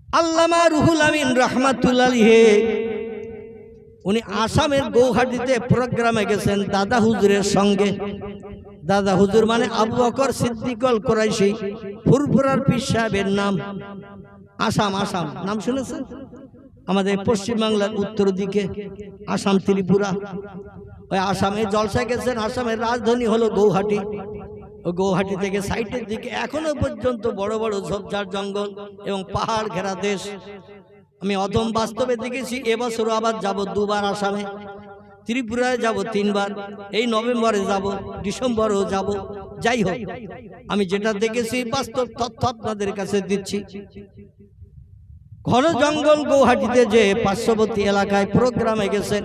আল্লামা রুহুল আমিন রাহমাতুল্লাহ আলাইহি উনি আসামের গৌহাটিতে প্রোগ্রামে গেছেন দাদা হুজুরের সঙ্গে। দাদা হুজুর মানে আবু বকর সিদ্দিকুল কুরাইশি, ফুরফুরার পীর সাহেবের নাম। আসাম নাম শুনেছেন? আমাদের পশ্চিমবাংলার উত্তর দিকে আসাম, ত্রিপুরা। ওই আসামে জলসায় গেছেন। আসামের রাজধানী হলো গৌহাটি। ও গৌহাটি থেকে সাইটের দিকে এখনো পর্যন্ত বড় বড় ঝোপঝাড় জঙ্গল এবং পাহাড় ঘেরা দেশ। আমি অদম বাস্তবে দেখেছি। এবছরও আবার যাব দুবার আসামে। ত্রিপুরায় যাব 3 বার, এই নভেম্বরে যাব, ডিসেম্বরেও যাব। যাই হোক, আমি যেটা দেখেছি বাস্তব তথ্য আপনাদের কাছে দিচ্ছি। ঘন জঙ্গল গৌহাটিতে যে পার্শ্ববর্তী এলাকায় প্রোগ্রামে গেছেন।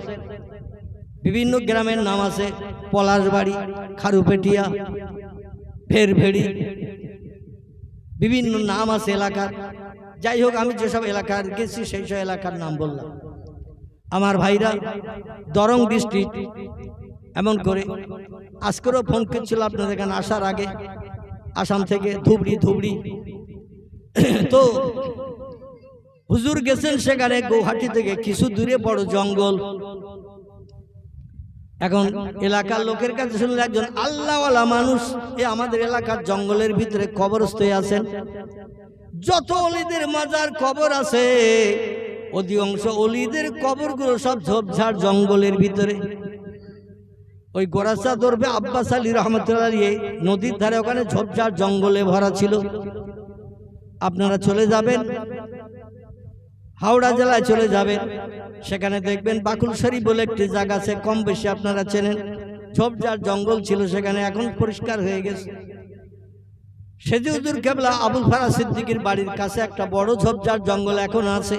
বিভিন্ন গ্রামের নাম আছে, পলাশবাড়ি, খারুপেটিয়া, ফেরভেড়ি, বিভিন্ন নাম আছে এলাকার। যাই হোক, আমি যেসব এলাকার গেছি সেই সব এলাকার নাম বললাম। আমার ভাইরা দরং ডিস্ট্রিক্ট, এমন করে আজকেরও ফোন করছিল আপনাদের এখানে আসার আগে, আসাম থেকে ধুবড়ি। তো হুজুর গেছেন সেখানে গৌহাটি থেকে কিছু দূরে বড় জঙ্গল। এখন এলাকার লোকের কাছে শুনলে একজন আল্লাহওয়ালা মানুষ আমাদের এলাকার জঙ্গলের ভিতরে কবরস্থ আছেন। যত অলিদের মাজার কবর আছে, অধিকাংশ অলিদের কবরগুলো সব ঝোপঝাড় জঙ্গলের ভিতরে। ওই গোরাসা দরবে আব্বাস আলী রহমতুল্লাহ আলাইহি নদীর ধারে ওখানে ঝোপঝাড় জঙ্গলে ভরা ছিল। আপনারা চলে যাবেন হাওড়া জেলায়, চলে যাবেন, সেখানে দেখবেন বাকুলসারি বলে একটি জায়গা আছে, কম বেশি আপনারা চেনেন। ঝোপঝাড় জঙ্গল ছিল সেখানে, এখন পরিষ্কার হয়ে গেছে। সেজি হুজুর কেবলা আবুল ফারাজ সিদ্দিকীর বাড়ির কাছে একটা বড় ঝোপঝাড় জঙ্গল এখন আছে,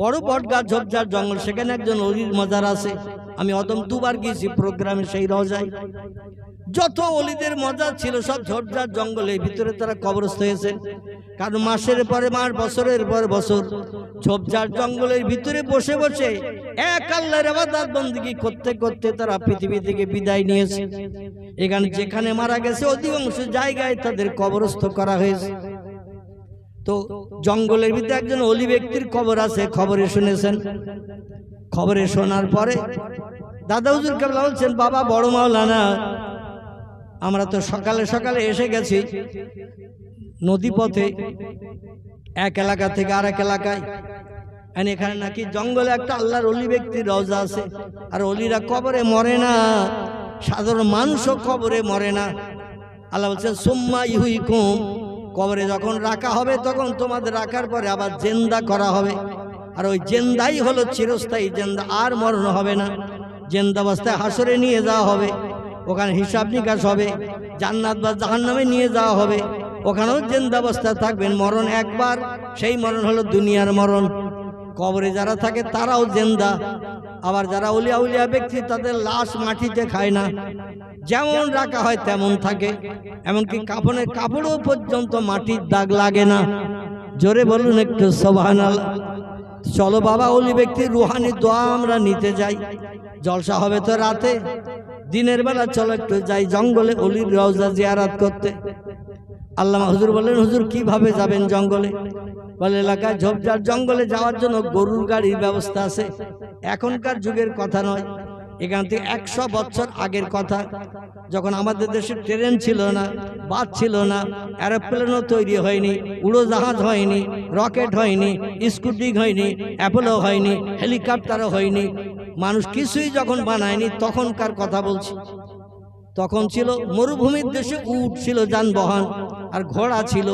বড় বটগাছ ঝোপঝাড় জঙ্গল। সেখানে একজন অলির মাজার আছে। আমি অদম 2 বার গিয়েছি প্রোগ্রামে সেই রওজায়। যত অলিদের মাজার ছিল সব ঝোপঝাড় জঙ্গলের ভিতরে তারা কবরস্থ হয়েছে। কারণ মাসের পরে মাস, বছরের পর বছর ঝোপঝাড় জঙ্গলের ভিতরে বসে বসে এক আল্লাহর ইবাদত বندگی করতে করতে তারা পৃথিবী থেকে বিদায় নিয়েছে। এখানে যেখানে মারা গেছে অধিকাংশ জায়গায় তাদের কবরস্থ করা হয়েছে। তো জঙ্গলের ভিতরে একজন অলি ব্যক্তির কবর আছে, খবরে শুনেছেন। খবরে শোনার পরে দাদা হুজুর কেবলা বলছেন, বাবা বড় মাওলানা, আমরা তো সকালে সকালে এসে গেছি নদী পথে এক এলাকা থেকে আরেক এলাকায়। এখানে নাকি জঙ্গলে একটা আল্লাহর অলি ব্যক্তির রওজা আছে। আর অলিরা কবরে মরে না, সাধারণ মানুষও কবরে মরে না। আল্লাহ বলছেন সুম্মা ইউহয়িকুম, কবরে যখন রাখা হবে তখন তোমাদের রাখার পরে আবার জিন্দা করা হবে। আর ওই জিন্দাই হলো চিরস্থায়ী জিন্দা, আর মরণ হবে না। জিন্দা অবস্থায় হাসরে নিয়ে যাওয়া হবে, ওখানে হিসাব নিকাশ হবে। জান্নাত বা জাহান্নামে নিয়ে যাওয়া হবে, ওখানেও জিন্দা অবস্থায় থাকবেন। মরণ একবার, সেই মরণ হলো দুনিয়ার মরণ। কবরে যারা থাকে তারাও জিন্দা। আবার যারা উলিয়া উলিয়া ব্যক্তি, তাদের লাশ মাটিতে খায় না, যেমন রাখা হয় তেমন থাকে। এমনকি কাফনের কাপড়ও পর্যন্ত মাটির দাগ লাগে না। জোরে বলুন একটু সুবহানাল্লাহ। চলো বাবা, অলি ব্যক্তির রুহানি দোয়া আমরা নিতে যাই। জলসা হবে তো রাতে, দিনের বেলা চলো একটু যাই জঙ্গলে অলির রওজা জিয়ারত করতে। আল্লামা হুজুর বললেন, হুজুর কিভাবে যাবেন জঙ্গলে? বলে এলাকায় ঝোপঝাড় জঙ্গলে যাওয়ার জন্য গরুর গাড়ির ব্যবস্থা আছে। এখনকার যুগের কথা নয়, এখান থেকে 100 বছর আগের কথা, যখন আমাদের দেশে ট্রেন ছিল না, বাস ছিল না, এরোপ্লেনও তৈরি হয়নি, উড়োজাহাজ হয়নি, রকেট হয়নি, স্কুটি হয়নি, অ্যাপোলো হয়নি, হেলিকপ্টারও হয়নি, মানুষ কিছুই যখন বানায়নি, তখনকার কথা বলছি। তখন ছিল মরুভূমির দেশে উট ছিল যানবাহন, আর ঘোড়া ছিল।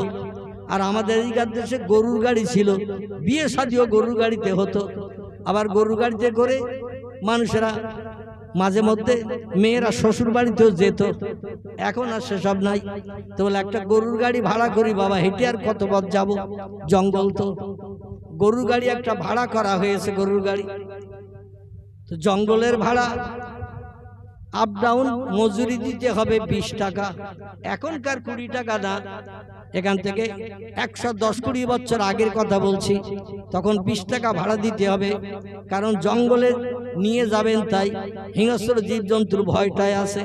আর আমাদের এদিকার দেশে গরুর গাড়ি ছিল। বিয়ে শাদিও গরুর গাড়িতে হতো। আবার গরুর গাড়িতে করে মানুষেরা মাঝে মধ্যে মেয়েরা শ্বশুর বাড়িতেও যেত। এখন আর সেসব নাই। তো বলে একটা গরুর গাড়ি ভাড়া করি বাবা, হেঁটে আর কত পথ যাব, জঙ্গল তো। গরুর গাড়ি একটা ভাড়া করা হয়েছে, গরুর গাড়ি। তো জঙ্গলের ভাড়া আপ ডাউন মজুরি দিতে হবে 20 টাকা। এখনকার 20 টাকা না, এখান থেকে 110-20 বছর আগের কথা বলছি। তখন 20 টাকা ভাড়া দিতে হবে, কারণ জঙ্গলে নিয়ে যাবেন, তাই হিংস্র জীবজন্তুর ভয়টাই আছে।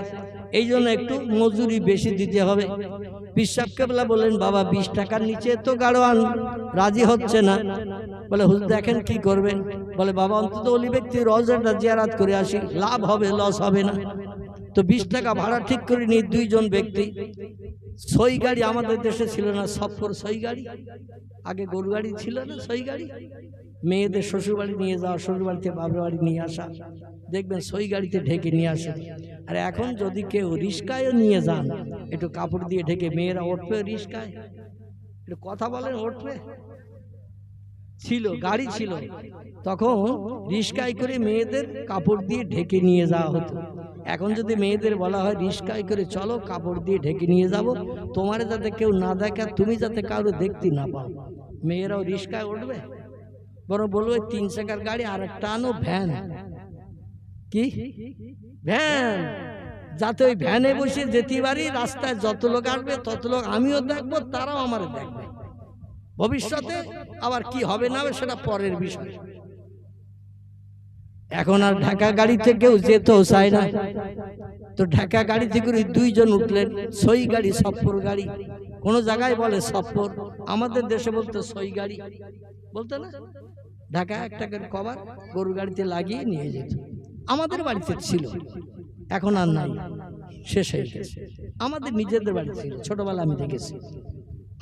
এই জন্য একটু মজুরি বেশি দিতে হবে। পীর সাহেব কেবলা বললেন, বাবা 20 টাকার নিচে তো গাড়োয়ান রাজি হচ্ছে না। বলে হুজুর দেখেন কি করবেন? বলে বাবা অন্তত ওলি ব্যক্তি রওজাটা জিয়ারত করে আসি, লাভ হবে, লস হবে না। তো 20 টাকা ভাড়া ঠিক করে নিয়ে 2 জন ব্যক্তি, সই গাড়ি আমাদের দেশে ছিল না, সফর সই গাড়ি, আগে গরু গাড়ি ছিল না, সই গাড়ি, মেয়েদের শ্বশুর বাড়ি নিয়ে যাওয়া, শ্বশুর বাড়িতে বাবার বাড়ি নিয়ে আসা, দেখবেন সই গাড়িতে ঢেকে নিয়ে আসে। আর এখন যদি কেউ রিস্কায় নিয়ে যান, একটু কাপড় দিয়ে ঢেকে, মেয়েরা উঠবে রিস্কায়, একটু কথা বলেন, উঠবে? ছিল গাড়ি ছিল তখন, রিস্কায় করে মেয়েদের কাপড় দিয়ে ঢেকে নিয়ে যাওয়া হতো। এখন যদি মেয়েদের বলা হয় রিস্কায় করে চলো, কাপড় দিয়ে ঢেকে নিয়ে যাব, তোমার যাতে কেউ না দেখে, তুমি যাতে কারো দেখতে না পাও, মেয়েরাও রিস্কায় উঠবে? বরং বলবে 3 চাকার গাড়ি আর একটা আনো, ভ্যান। কি ভ্যান? যাতে ওই ভ্যানে বসে যেতে পারি, রাস্তায় যত লোক আসবে তত লোক আমিও দেখবো, তারাও আমার দেখবে। ভবিষ্যতে আবার কি হবে না হবে সেটা পরের বিষয়। এখন আর ঢাকা গাড়িতে কেউ যেতেও চায় না। তো ঢাকা গাড়িতে করে 2 জন উঠলেন, সই গাড়ি, সফর গাড়ি। কোন জায়গায় বলে সফর, আমাদের দেশে বলতো সই গাড়ি, বলতো না? ঢাকা একটা করে কভার গরু গাড়িতে লাগিয়ে নিয়ে যেত। আমাদের বাড়িতে ছিল, এখন আর নাই, শেষ হয়ে গেছে। আমাদের নিজেদের বাড়ি ছিল, ছোটবেলা আমি দেখেছি।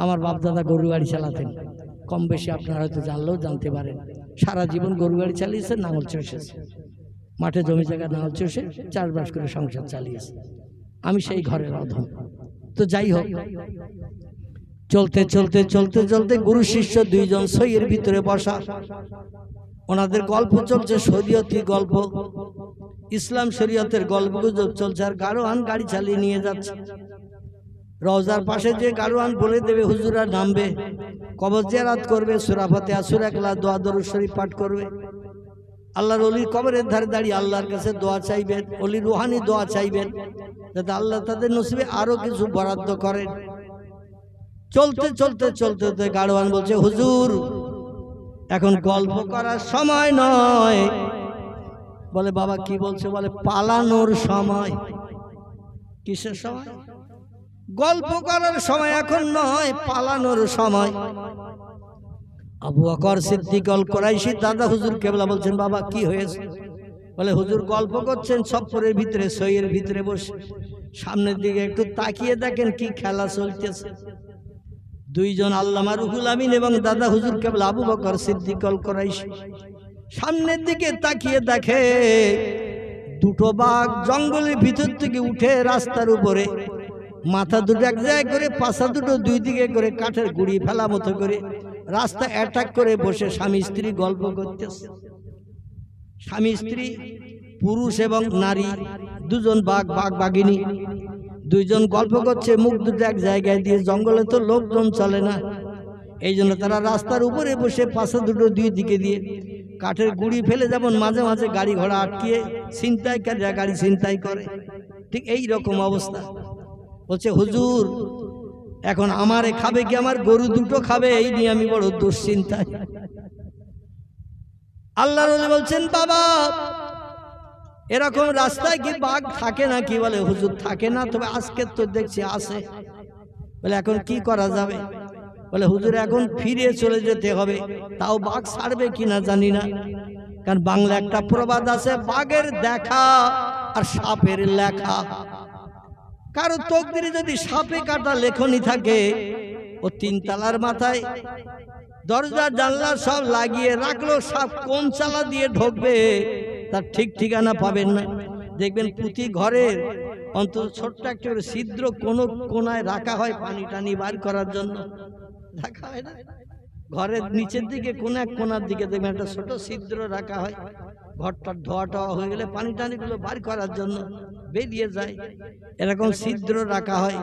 আমার বাপ দাদা গরু গাড়ি চালাতেন, কম বেশি আপনারা হয়তো জানলেও জানতে পারেন। সারা জীবন গরু গাড়ি চালিয়েছে, নাঙল চষেছে, মাঠে জমি জায়গা নাঙল চষে চাষবাস করে সংসার চালিয়েছে। আমি সেই ঘরের অধম। তো যাই হোক, চলতে চলতে চলতে চলতে গুরু শিষ্য 2 জন সইয়ের ভিতরে বসা, ওনাদের গল্প চলছে, শরীয়তি গল্প, ইসলাম শরীয়তের গল্পগুজব চলছে। আর গাড়োয়ান গাড়ি চালিয়ে নিয়ে যাচ্ছে। রওজার পাশে যে গাড়োয়ান বলে দেবে হুজুরা নামবে, কবর জিয়ারত করবে, সূরা ফাতিহা, সূরা ইখলাস, দোয়া দরুদ শরীফ পাঠ করবে। আল্লাহর ওলির কবরের ধারে দাঁড়িয়ে আল্লাহর কাছে দোয়া চাইবেন, ওলি রুহানি দোয়া চাইবেন, যাতে আল্লাহ তাদের নসিবে আরো কিছু বরাদ্দ করেন। চলতে চলতে চলতে গাড়োয়ান বলছে, হুজুর এখন গল্প করার সময় নয়। বলে বাবা কি বলছে? বলে পালানোর সময়। কিসের সময়? গল্প করার সময় এখন নয়, পালানোর সময়। আবু বকর সিদ্দিক আল কুরাইশি দাদা হুজুর কেবলা বলছেন, বাবা কি হয়েছে? বলে হুজুর গল্প করছেন সফরের ভিতরে, সইয়ের ভিতরে বসে, সামনের দিকে একটু তাকিয়ে দেখেন কি খেলা চলতেছে। 2 জন আল্লামা রুহুল আমিন এবং দাদা হুজুর কেবলা আবু বকর সিদ্দিক আল কুরাইশি সামনের দিকে তাকিয়ে দেখে 2টো বাঘ জঙ্গলের ভিতর থেকে উঠে রাস্তার উপরে, মাথা 2টো এক জায়গায় করে, পাছা 2টো 2 দিকে করে, কাঠের গুড়ি ফেলা মতো করে রাস্তা অ্যাটাক করে বসে স্বামী স্ত্রী গল্প করতেছে। স্বামী স্ত্রী, পুরুষ এবং নারী, 2 জন বাঘ, বাঘ বাঘিনী, 2 জন গল্প করছে, মুখ 2টো এক জায়গায় দিয়ে। জঙ্গলে তো লোকজন চলে না, এই জন্য তারা রাস্তার উপরে বসে পাছা 2টো 2 দিকে দিয়ে কাঠের গুড়ি ফেলে, যেমন মাঝে মাঝে গাড়ি ঘোড়া আটকিয়ে ছিনতাইকারীরা গাড়ি ছিনতাই করে, ঠিক এই রকম অবস্থা। বলছে হুজুর এখন আমারে খাবে কি? আমার গরু 2টো খাবে, এই নিয়ে আমি বড় দুশ্চিন্তায়। আল্লাহর ওলি বলছেন, বাবা এরকম রাস্তায় কি বাঘ থাকে নাকি? বলে হুজুর থাকে না, তবে আজকে তো দেখছি আছে। বলে এখন কি করা যাবে? বলে হুজুর এখন ফিরে চলে যেতে হবে, তাও বাঘ ছাড়বে কিনা জানি না। কারণ বাংলা একটা প্রবাদ আছে, বাঘের দেখা আর সাপের লেখা। কারো তকদিরে যদি সাপে কাটা লেখনি থাকে, ও 3 তলার মাথায় দরজা জানলা সব লাগিয়ে রাখলো, সাপ কোন চালা দিয়ে ঢুকবে তার ঠিক ঠিকানা পাবেন না। দেখবেন প্রতি ঘরের অন্তত ছোট্ট একটা ছিদ্র কোন কোনায় রাখা হয়, পানি টানি বার করার জন্য রাখা হয় না? ঘরের নিচের দিকে কোন এক কোনার দিকে দেখবেন একটা ছোট ছিদ্র রাখা হয়, ঘরটা ধোয়া টোয়া হয়ে গেলে পানি টানিগুলো বার করার জন্য বেরিয়ে যায়, এরকম ছিদ্র রাখা হয়।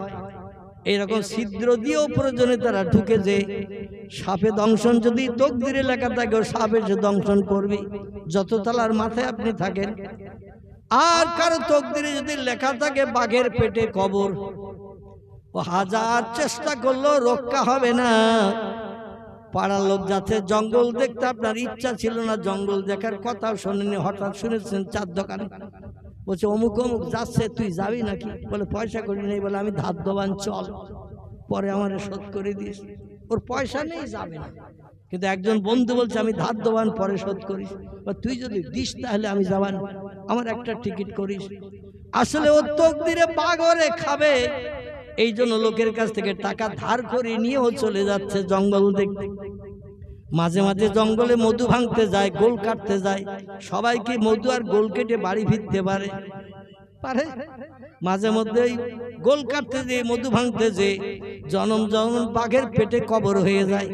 এইরকম ছিদ্র দিয়েও প্রয়োজনে তারা ঢুকে, যে সাপে দংশন যদি তকদিরে লেখা থাকে, সাপে যে দংশন করবে যত তলার মাথায় আপনি থাকেন। আর কারো তকদিরে যদি লেখা থাকে বাঘের পেটে কবর, ও 1000 চেষ্টা করলেও রক্ষা হবে না। পাড়ার লোক যাচ্ছে জঙ্গল দেখতে, আপনার ইচ্ছা ছিল না, জঙ্গল দেখার কথাও শোনেনি, হঠাৎ শুনেছেন 4 দোকানে বলছে অমুক অমুক যাচ্ছে, তুই যাবি নাকি? বলে পয়সা করি নেই। বলে আমি ধার দেবান, চল, পরে আমার শোধ করে দিস। ওর পয়সা নেই, যাবে না, কিন্তু একজন বন্ধু বলছে আমি ধার দেবান, পরে শোধ করিস। তুই যদি দিস তাহলে আমি যাবান, আমার একটা টিকিট করিস। আসলে ও তকদিরে বাগরে খাবে, এই জন্য লোকের কাছ থেকে টাকা ধার করে নিয়েও চলে যাচ্ছে জঙ্গল দেখতে। মাঝে মাঝে জঙ্গলে মধু ভাঙতে যায়, গোল কাটতে যায়। সবাইকে মধু আর গোল কেটে বাড়ি ফিরতে পারে? মাঝে মধ্যে গোল কাটতে যেয়ে, মধু ভাঙতে যেয়ে জনম জনম বাঘের পেটে কবর হয়ে যায়।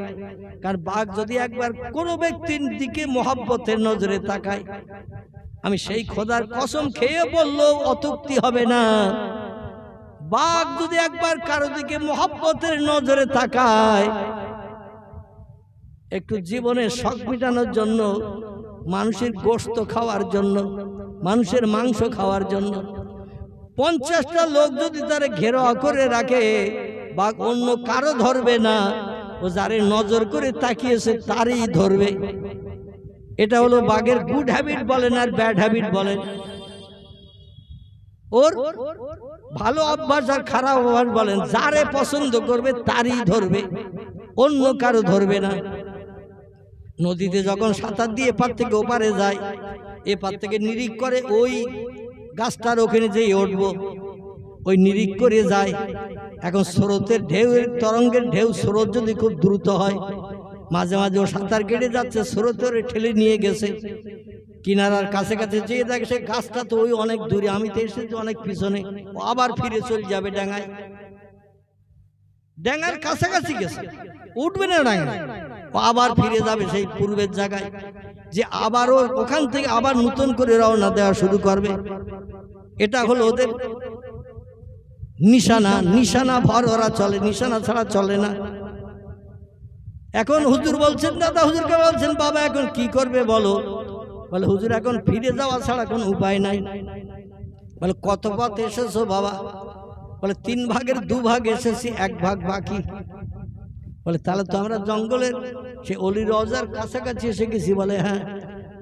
কারণ বাঘ যদি একবার কোনো ব্যক্তির দিকে মহব্বতের নজরে তাকায়, আমি সেই খোদার কসম খেয়ে বললেও অত্যুক্তি হবে না, বাঘ যদি একবার কারো দিকে মহব্বতের নজরে তাকায়, একটু জীবনের শখ মেটানোর জন্য, মানুষের গোশত খাওয়ার জন্য, মানুষের মাংস খাওয়ার জন্য 50টা লোক যদি তারে ঘেরাও করে রাখে, বাঘ অন্য কারো ধরবে না, ও যারে নজর করে তাকিয়েছে তারই ধরবে। এটা হলো বাঘের গুড হ্যাবিট বলেন আর ব্যাড হ্যাবিট বলেন। ওর ভালো অভ্যাস আর খারাপ অভ্যাস বলেন, যারে পছন্দ করবে তারই ধরবে, অন্য কারো ধরবে না। নদীতে যখন সাঁতার দিয়ে এপার থেকে ওপারে যায়, এপার থেকে নিরিখ করে ওই গাছটার ওখানে যেই উঠবো, ওই নিরিখ করে যায়। এখন স্রোতের ঢেউ, তরঙ্গের ঢেউ, স্রোত যদি খুব দ্রুত হয়, মাঝে মাঝে ও সাঁতার কেটে যাচ্ছে, স্রোতের ঠেলে নিয়ে গেছে কিনারার কাছে কাছে, যেয়ে দেখে সে গাছটা তো ওই অনেক দূরে, আমি তো এসেছি অনেক পিছনে, ও আবার ফিরে চলে যাবে ডাঙায়। ডাঙার কাছাকাছি গেছে, উঠবে না ডাঙায়, ও আবার ফিরে যাবে সেই পূর্বের জায়গায়, যে আবারও ওখান থেকে আবার নতুন করে রওনা দেওয়া শুরু করবে। এটা হলো ওদের নিশানা। নিশানা ভর ওরা চলে, নিশানা ছাড়া চলে না। এখন হুজুর বলছেন, দাদা হুজুরকে বলছেন, বাবা এখন কি করবে বলো? বলে হুজুর এখন ফিরে যাওয়া ছাড়া কোনো উপায় নাই। বলে কত পথ এসেছো বাবা? বলে 3 ভাগের 2 ভাগ এসেছি, 1 ভাগ বাকি। বলে তাহলে তো আমরা জঙ্গলের সে অলি রওজার কাছাকাছি এসে গেছি। বলে হ্যাঁ।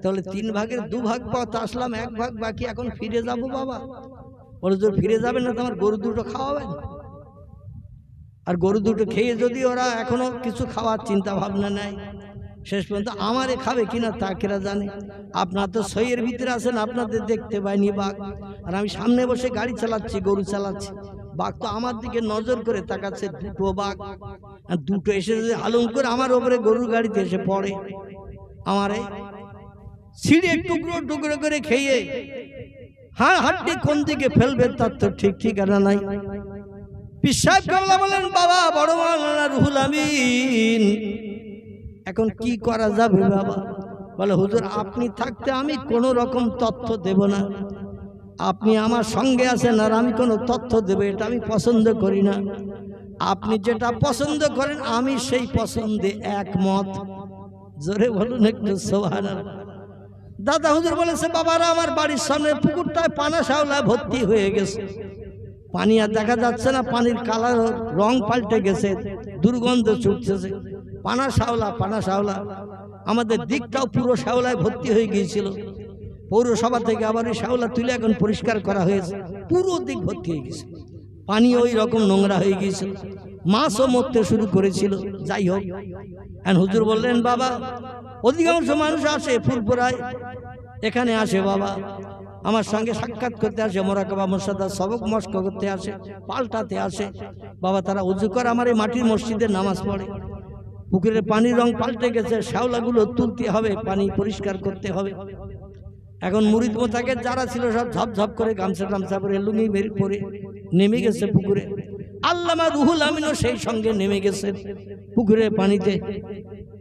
তাহলে 3 ভাগের 2 ভাগ পথ আসলাম, 1 ভাগ বাকি, এখন ফিরে যাবো বাবা? বলে যদি ফিরে যাবেন না, তোমার গরু দুটো খাওয়াবেন, আর গরু দুটো খেয়ে যদি ওরা এখনো কিছু খাওয়ার চিন্তা ভাবনা নেয়, শেষ পর্যন্ত আমারে খাবে কিনা তা কেরা জানে। আপনার তো সইয়ের ভিতরে আছেন, আপনাদের দেখতে পাইনি বাঘ, আর আমি সামনে বসে গাড়ি চালাচ্ছি, গরু চালাচ্ছি, বাঘ তো আমার দিকে নজর করে তাকাচ্ছে। 2টো বাঘ, আর 2টো এসে যদি হালুম করে আমার ওপরে গরুর গাড়িতে এসে পড়ে, আমারে ছিঁড়ে টুকরো টুকরো করে খেয়ে হ্যাঁ হাড্ডি কোন দিকে ফেলবে তার তো ঠিক ঠিকানা নাই। পিসাব কামলা বলেন, বাবা বড় মাওলানা রুহুল আমিন এখন কি করা যাবে বাবা? বলে হুজুর আপনি থাকতে আমি কোনো রকম তথ্য দেব না, আপনি আমার সঙ্গে আছেন আর আমি কোনো তথ্য দেব এটা আমি পছন্দ করি না। আপনি যেটা পছন্দ করেন আমি সেই পছন্দে একমত। জোরে বলুন একটু সুবহানাল্লাহ। দাদা হুজুর বলেছে, বাবারা আমার বাড়ির সামনে পুকুরটায় পানা শ্যাওলা ভর্তি হয়ে গেছে, পানি আর দেখা যাচ্ছে না, পানির কালার রং পাল্টে গেছে, দুর্গন্ধ ছুটতেছে, পানা শ্যাওলা পানা শ্যাওলা। আমাদের দিকটাও পুরো শ্যাওলায় ভর্তি হয়ে গিয়েছিল, পৌরসভা থেকে আবার ওই শ্যাওলা তুলে এখন পরিষ্কার করা হয়েছে, পুরো দিক ভর্তি হয়ে গেছে, পানি ওই রকম নোংরা হয়ে গিয়েছিল, মাছও মরতে শুরু করেছিল। যাই হোক, হুজুর বললেন, বাবা অধিকাংশ মানুষ আসে ফুরফুরায়, এখানে আসে বাবা আমার সঙ্গে সাক্ষাৎ করতে আসে, মোরাকাবা মুর্শিদা সবক মস্ক করতে আসে, পাল্টাতে আসে বাবা, তারা উজু করে আমার এই মাটির মসজিদে নামাজ পড়ে। পুকুরের পানির রং পাল্টে গেছে, শ্যাওলাগুলো তুলতে হবে, পানি পরিষ্কার করতে হবে। এখন মুরিদ মোতাকের যারা ছিল সব ঝপঝপ করে গামছা টামছা পরে লুঙ্গি বের করে নেমে গেছে পুকুরে। আল্লামা রুহুল আমিনও সেই সঙ্গে নেমে গেছে পুকুরের পানিতে।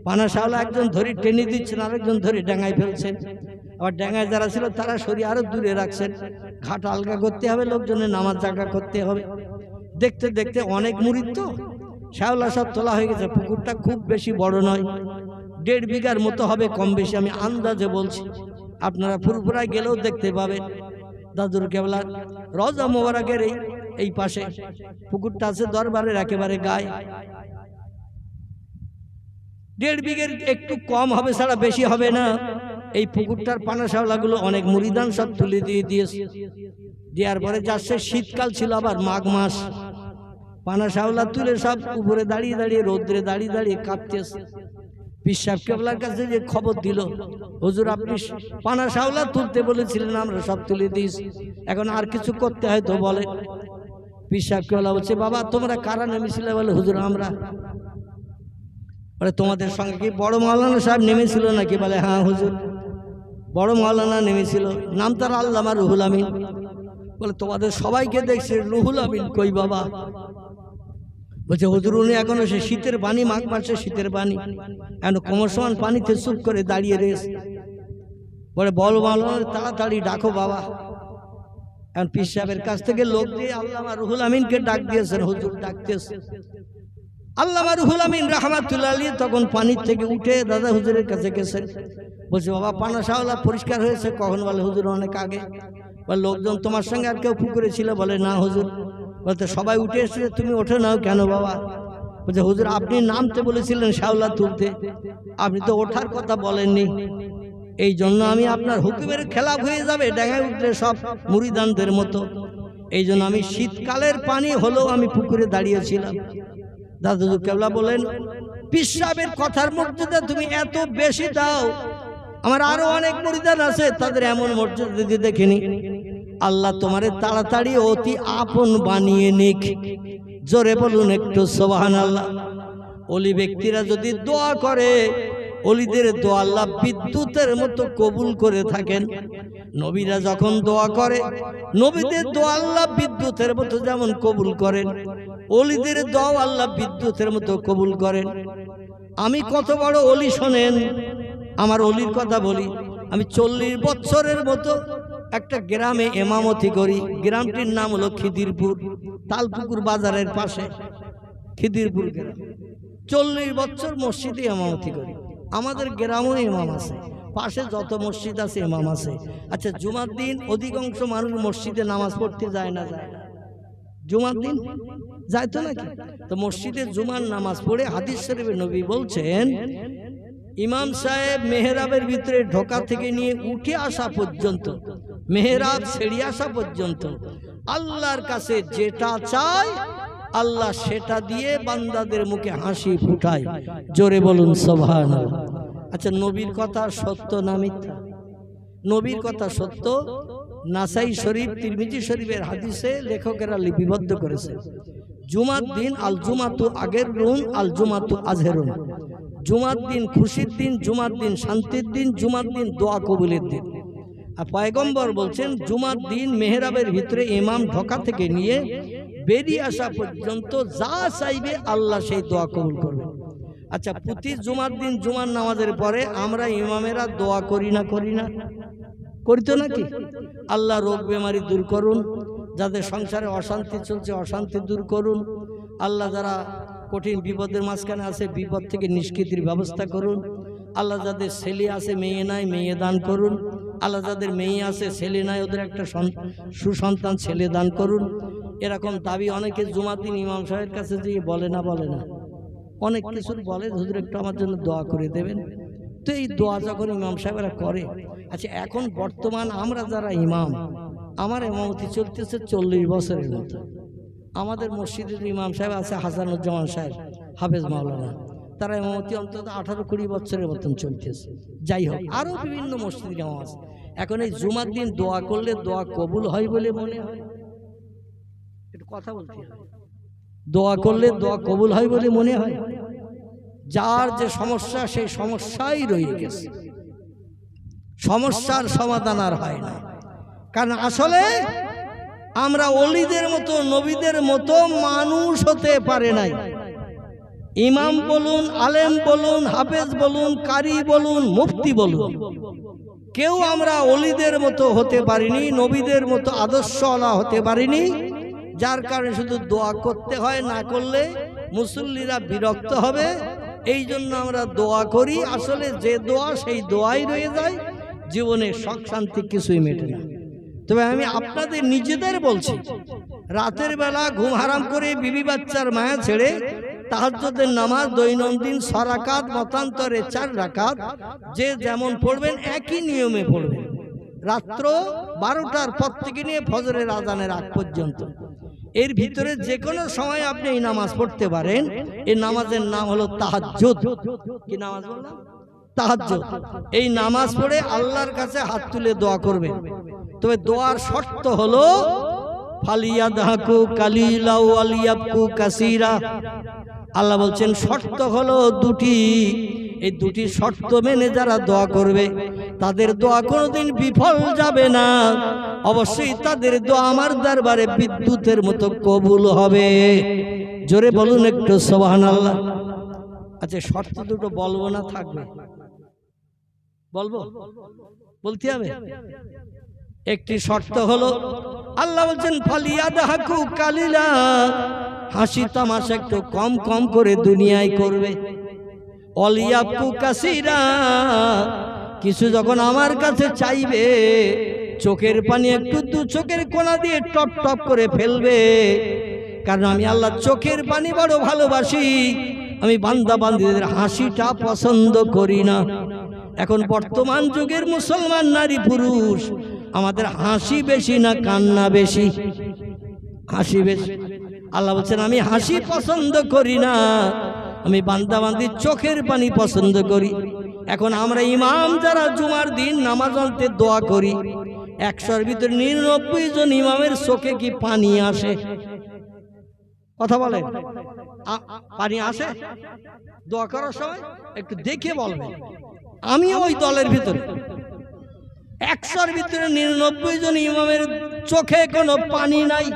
পানা শ্যাওলা একজন ধরে টেনে দিচ্ছেন, আরেকজন ধরে ডাঙায় ফেলছেন, আবার ডাঙায় যারা ছিল তারা সরিয়ে আরো দূরে রাখছেন। ঘাট আলগা করতে হবে, লোকজনের নামাজ জায়গা করতে হবে। দেখতে দেখতে অনেক মুরিদ তো শ্যাওলা সব তোলা হয়ে গেছে। পুকুরটা খুব বেশি বড় নয়, 1.5 বিঘার মতো হবে কম বেশি, আমি আন্দাজে বলছি, আপনারা ফুরফুরায় গেলেও দেখতে পাবেন। দাদুর কেবলার রওজা মোবারকের এই পাশে পুকুরটা আছে, দরবারের একেবারে গায়ে। 1.5 বিঘের একটু কম হবে, ছাড়া বেশি হবে না। এই পুকুরটার পানা শাওলাগুলো অনেক মুরিদান সব তুলে দিয়েছে। দেওয়ার পরে যাচ্ছে শীতকাল ছিল, আবার মাঘ মাস, পানা শাওলা তুলে সব উপরে দাঁড়িয়ে দাঁড়িয়ে রৌদ্রে দাঁড়িয়ে দাঁড়িয়ে কাঁপতেছে। পীর সাহেব কেবলার কাছে যে খবর দিল, হুজুর আপনি পানা শাওলা তুলতে বলেছিলেন, আমরা সব তুলে দিয়েছি, এখন আর কিছু করতে হয় তো বলে। পীর সাহেব কেবলা বলছে, বাবা তোমরা কারা নেমেছিলে? বলে হুজুর আমরা। বলে তোমাদের সঙ্গে কি বড় মাওলানা সাহেব নেমেছিল নাকি? বলে হ্যাঁ হুজুর, বড় মাওলানা নেমেছিল, নাম তার আল্লামা রুহুল আমিন। বলে তোমাদের সবাইকে দেখছে, রুহুল আমিন কই বাবা? বলছে হুজুর উনি এখনো সে শীতের পানি, মাঘ মাসে শীতের পানি, এখন কমসমান পানিতে চুপ করে দাঁড়িয়ে রয়েছে। বলে বল মাওলানা তাড়াতাড়ি ডাকো বাবা। এখন পীর সাহেবের কাছ থেকে লোক দিয়ে আল্লামা রুহুল আমিনকে ডাক দিয়েছেন, হুজুর ডাকতেছে। আল্লামা রুহুল আমিন রাহমাতুল্লাহ আলাইহি তখন পানির থেকে উঠে দাদা হুজুরের কাছে গেছেন। বলছে বাবা পানা শাওলা পরিষ্কার হয়েছে কখন? বলে হুজুর অনেক আগে। বলে লোকজন তোমার সঙ্গে আর কেউ পুকুরে ছিল? বলে না হুজুর। বলতে সবাই উঠে এসেছে, তুমি ওঠে নাও কেন বাবা? বলছে হুজুর আপনি নামতে বলেছিলেন শাওলা তুলতে, আপনি তো ওঠার কথা বলেননি, এই জন্য আমি আপনার হুকুমের খেলাফ হয়ে যাবে ডাঙায় উঠলে সব মুরিদানদের মতো, এই জন্য আমি শীতকালের পানি হলেও আমি পুকুরে দাঁড়িয়েছিলাম। দাদু কেবলা বলেন, পীর সাহেবের কথার মর্যাদা তুমি এত বেশি দাও, আমার আরো অনেক মুরিদান আছে তাদের এমন মর্যাদা দেখিনি। আল্লাহ তোমারে তাড়াতাড়ি অতি আপন বানিয়ে নিক। জোরে বলুন একটু সুবহানাল্লাহ। ওলি ব্যক্তিরা যদি দোয়া করে, ওলিদের দোয়া আল্লাহ বিদ্যুতের মতো কবুল করে থাকেন। নবীরা যখন দোয়া করে, নবীদের দোয়া আল্লাহ বিদ্যুতের মতো যেমন কবুল করেন, ওলিদের দোয়া আল্লাহ বিদ্যুতের মতো কবুল করেন। আমি কত বড় ওলি শোনেন, আমার ওলির কথা বলি। আমি 40 বছরের মতো একটা গ্রামে ইমামতি করি। গ্রামটির নাম হলো খিদিরপুর, তালপুকুর বাজারের পাশে খিদিরপুর গ্রাম। 40 বছর মসজিদে ইমামতি করি। আমাদের গ্রামেও ইমাম আছে, পাশে যত মসজিদ আছে ইমাম আছে। আচ্ছা জুমার দিন অধিকাংশ মানুষ মসজিদে নামাজ পড়তে যায় না? যায় না? জুমার দিন যায় তো নাকি? তো মসজিদে জুমার নামাজ পড়ে হাদিস শরীফে নবী বলছেন, ইমাম সাহেব মেহরাবের ভিতরে ঢোকা থেকে নিয়ে উঠে আসা পর্যন্ত, মেহরাব ছেড়ে আসা পর্যন্ত আল্লাহর কাছে যেটা চায় আল্লাহ সেটা দিয়ে বান্দাদের মুখে হাসি ফুটায়। জোরে বলুন সুবহানাল্লাহ। আচ্ছা নবীর কথা সত্য না মিথ্যা? নবীর কথা সত্য। নাসাই শরীফ, তিরমিজি শরীফের হাদিসে লেখকেরা লিপিবদ্ধ করেছে, জুমার দিন আল জুমাতু আগের রুন আল জুমাতু আজহেরুন। জুমার দিন খুশির দিন, জুমার দিন শান্তির দিন, জুমার দিন দোয়া কবুলের দিন। আর পয়গম্বর বলছেন জুমার দিন মেহরাবের ভিতরে ইমাম ঢোকা থেকে নিয়ে বেরিয়ে আসা পর্যন্ত যা চাইবে আল্লাহ সেই দোয়া কবুল করবে। আচ্ছা প্রতি জুমার দিন জুমার নামাজের পরে আমরা ইমামেরা দোয়া করি না? করি না? করি তো নাকি? আল্লাহ রোগ বেমারি দূর করুন, যাদের সংসারে অশান্তি চলছে অশান্তি দূর করুন, আল্লাহ যারা কঠিন বিপদের মাঝখানে আছে বিপদ থেকে নিষ্কৃতির ব্যবস্থা করুন, আল্লাহ যাদের ছেলে আছে মেয়ে নাই মেয়ে দান করুন, আল্লাহ যাদের মেয়ে আছে ছেলে নাই ওদের একটা সুসন্তান ছেলে দান করুন। এরকম দাবি অনেকে জুমার দিন ইমাম সাহেবের কাছে গিয়ে বলে না? বলে না? অনেক কিছু বলে, হুজুর একটু আমার জন্য দোয়া করে দেবেন। তো এই দোয়া যখন ইমাম সাহেবরা করে, আচ্ছা এখন বর্তমান আমরা যারা ইমাম, আমার ইমামতি চলতেছে 40 বছরের মতো। আমাদের মসজিদের ইমাম সাহেব আছে হাসানুজ্জামান সাহেব, হাফেজ মাওলানা, তারা ইমামতি অন্তত 18-20 বছরের মতন চলতেছে। যাই হোক আরো বিভিন্ন মসজিদের ইমাম আছে। এখন এই জুমার দিন দোয়া করলে দোয়া কবুল হয় বলে মনে হয়? একটু কথা বলতে হয়। দোয়া করলে দোয়া কবুল হয় বলে মনে হয়? যার যে সমস্যা সেই সমস্যাই রয়ে গেছে, সমস্যার সমাধান আর হয় না। কারণ আসলে আমরা ওলিদের মতো নবীদের মতো মানুষ হতে পারে নাই। ইমাম বলুন, আলেম বলুন, হাফেজ বলুন, কারি বলুন, মুফতি বলুন, কেউ আমরা ওলিদের মতো হতে পারিনি, নবীদের মতো আদর্শওয়ালা হতে পারিনি। যার কারণে শুধু দোয়া করতে হয়, না করলে মুসল্লিরা বিরক্ত হবে। এই জন্য আমরা দোয়া করি, আসলে যে দোয়া সেই দোয়াই রয়ে যায়, জীবনে সুখ শান্তি কিছুই মেটে না। তবে আমি আপনাদের নিজেদের বলছি, রাতের বেলা ঘুম হারাম করে বিবি বাচ্চার মায়া ছেড়ে তাহাজ্জুদের নামাজ দৈনন্দিন 6 রাকাত, মতান্তরে 4 রাকাত, যে যেমন পড়বেন একই নিয়মে পড়বেন, রাত্র 12টার পর থেকে নিয়ে ফজরের আজানের আগ পর্যন্ত। এর ভিতরে যে কোনো সময় আপনি এই নামাজ পড়তে পারেন। এই নামাজের নাম হলো তাহাজ্জুদ। কি নামাজ বললাম? তাহাজ্জুদ। এই নামাজ পড়ে আল্লাহর কাছে হাত তুলে দোয়া করবেন। তবে দোয়ার শর্ত হলো ফালিয়াদহাকু কালিলা ওয়ালিয়াবকু কাসীরা। আল্লাহ বলছেন শর্ত হলো দুটি। এই দুটি শর্ত মেনে যারা দোয়া করবে তাদের দোয়া কোনোদিন বিফল যাবে না। অবশ্যই তাদের দোয়া আমার দরবারে বিদ্যুতের মতো কবুল হবে। জোরে বলুন একটু সুবহানাল্লাহ। আচ্ছা, শর্ত দুটো বলবো না থাকবে? বলবো, বলতে হবে। একটি শর্ত হলো আল্লাহ বলছেন ফালিয়াদহাকু কালিলা, হাসি তামাশা একটু কম কম করে দুনিয়ায় করবে। ওয়ালিয়াবকু কাসীরা, কিছু যখন আমার কাছে চাইবে চোখের পানি একটু দু চোখের কোনা দিয়ে টপ টপ করে ফেলবে। কারণ আমি আল্লাহ চোখের পানি বড় ভালোবাসি, আমি বান্দা বান্দীদের হাসিটা পছন্দ করি না। এখন বর্তমান যুগের মুসলমান নারী পুরুষ আমাদের হাসি বেশি না কান্না বেশি? হাসি বেশি। আল্লাহ বলছেন আমি হাসি পছন্দ করি না, আমি বান্দা বান্দির চোখের পানি পছন্দ করি। এখন আমরা ইমাম যারা জুমার দিন নামাজ পড়তে দোয়া করি, 100-র ভিতরে 99 জন ইমামের চোখে কি পানি আসে? কথা বলেন, পানি আসে দোয়া করার সময়? একটু দেখে বলবেন। আমি ওই দলের ভিতরে 100-র ভিতরে 99 জন ইমামের চোখে কোনো পানি নাই।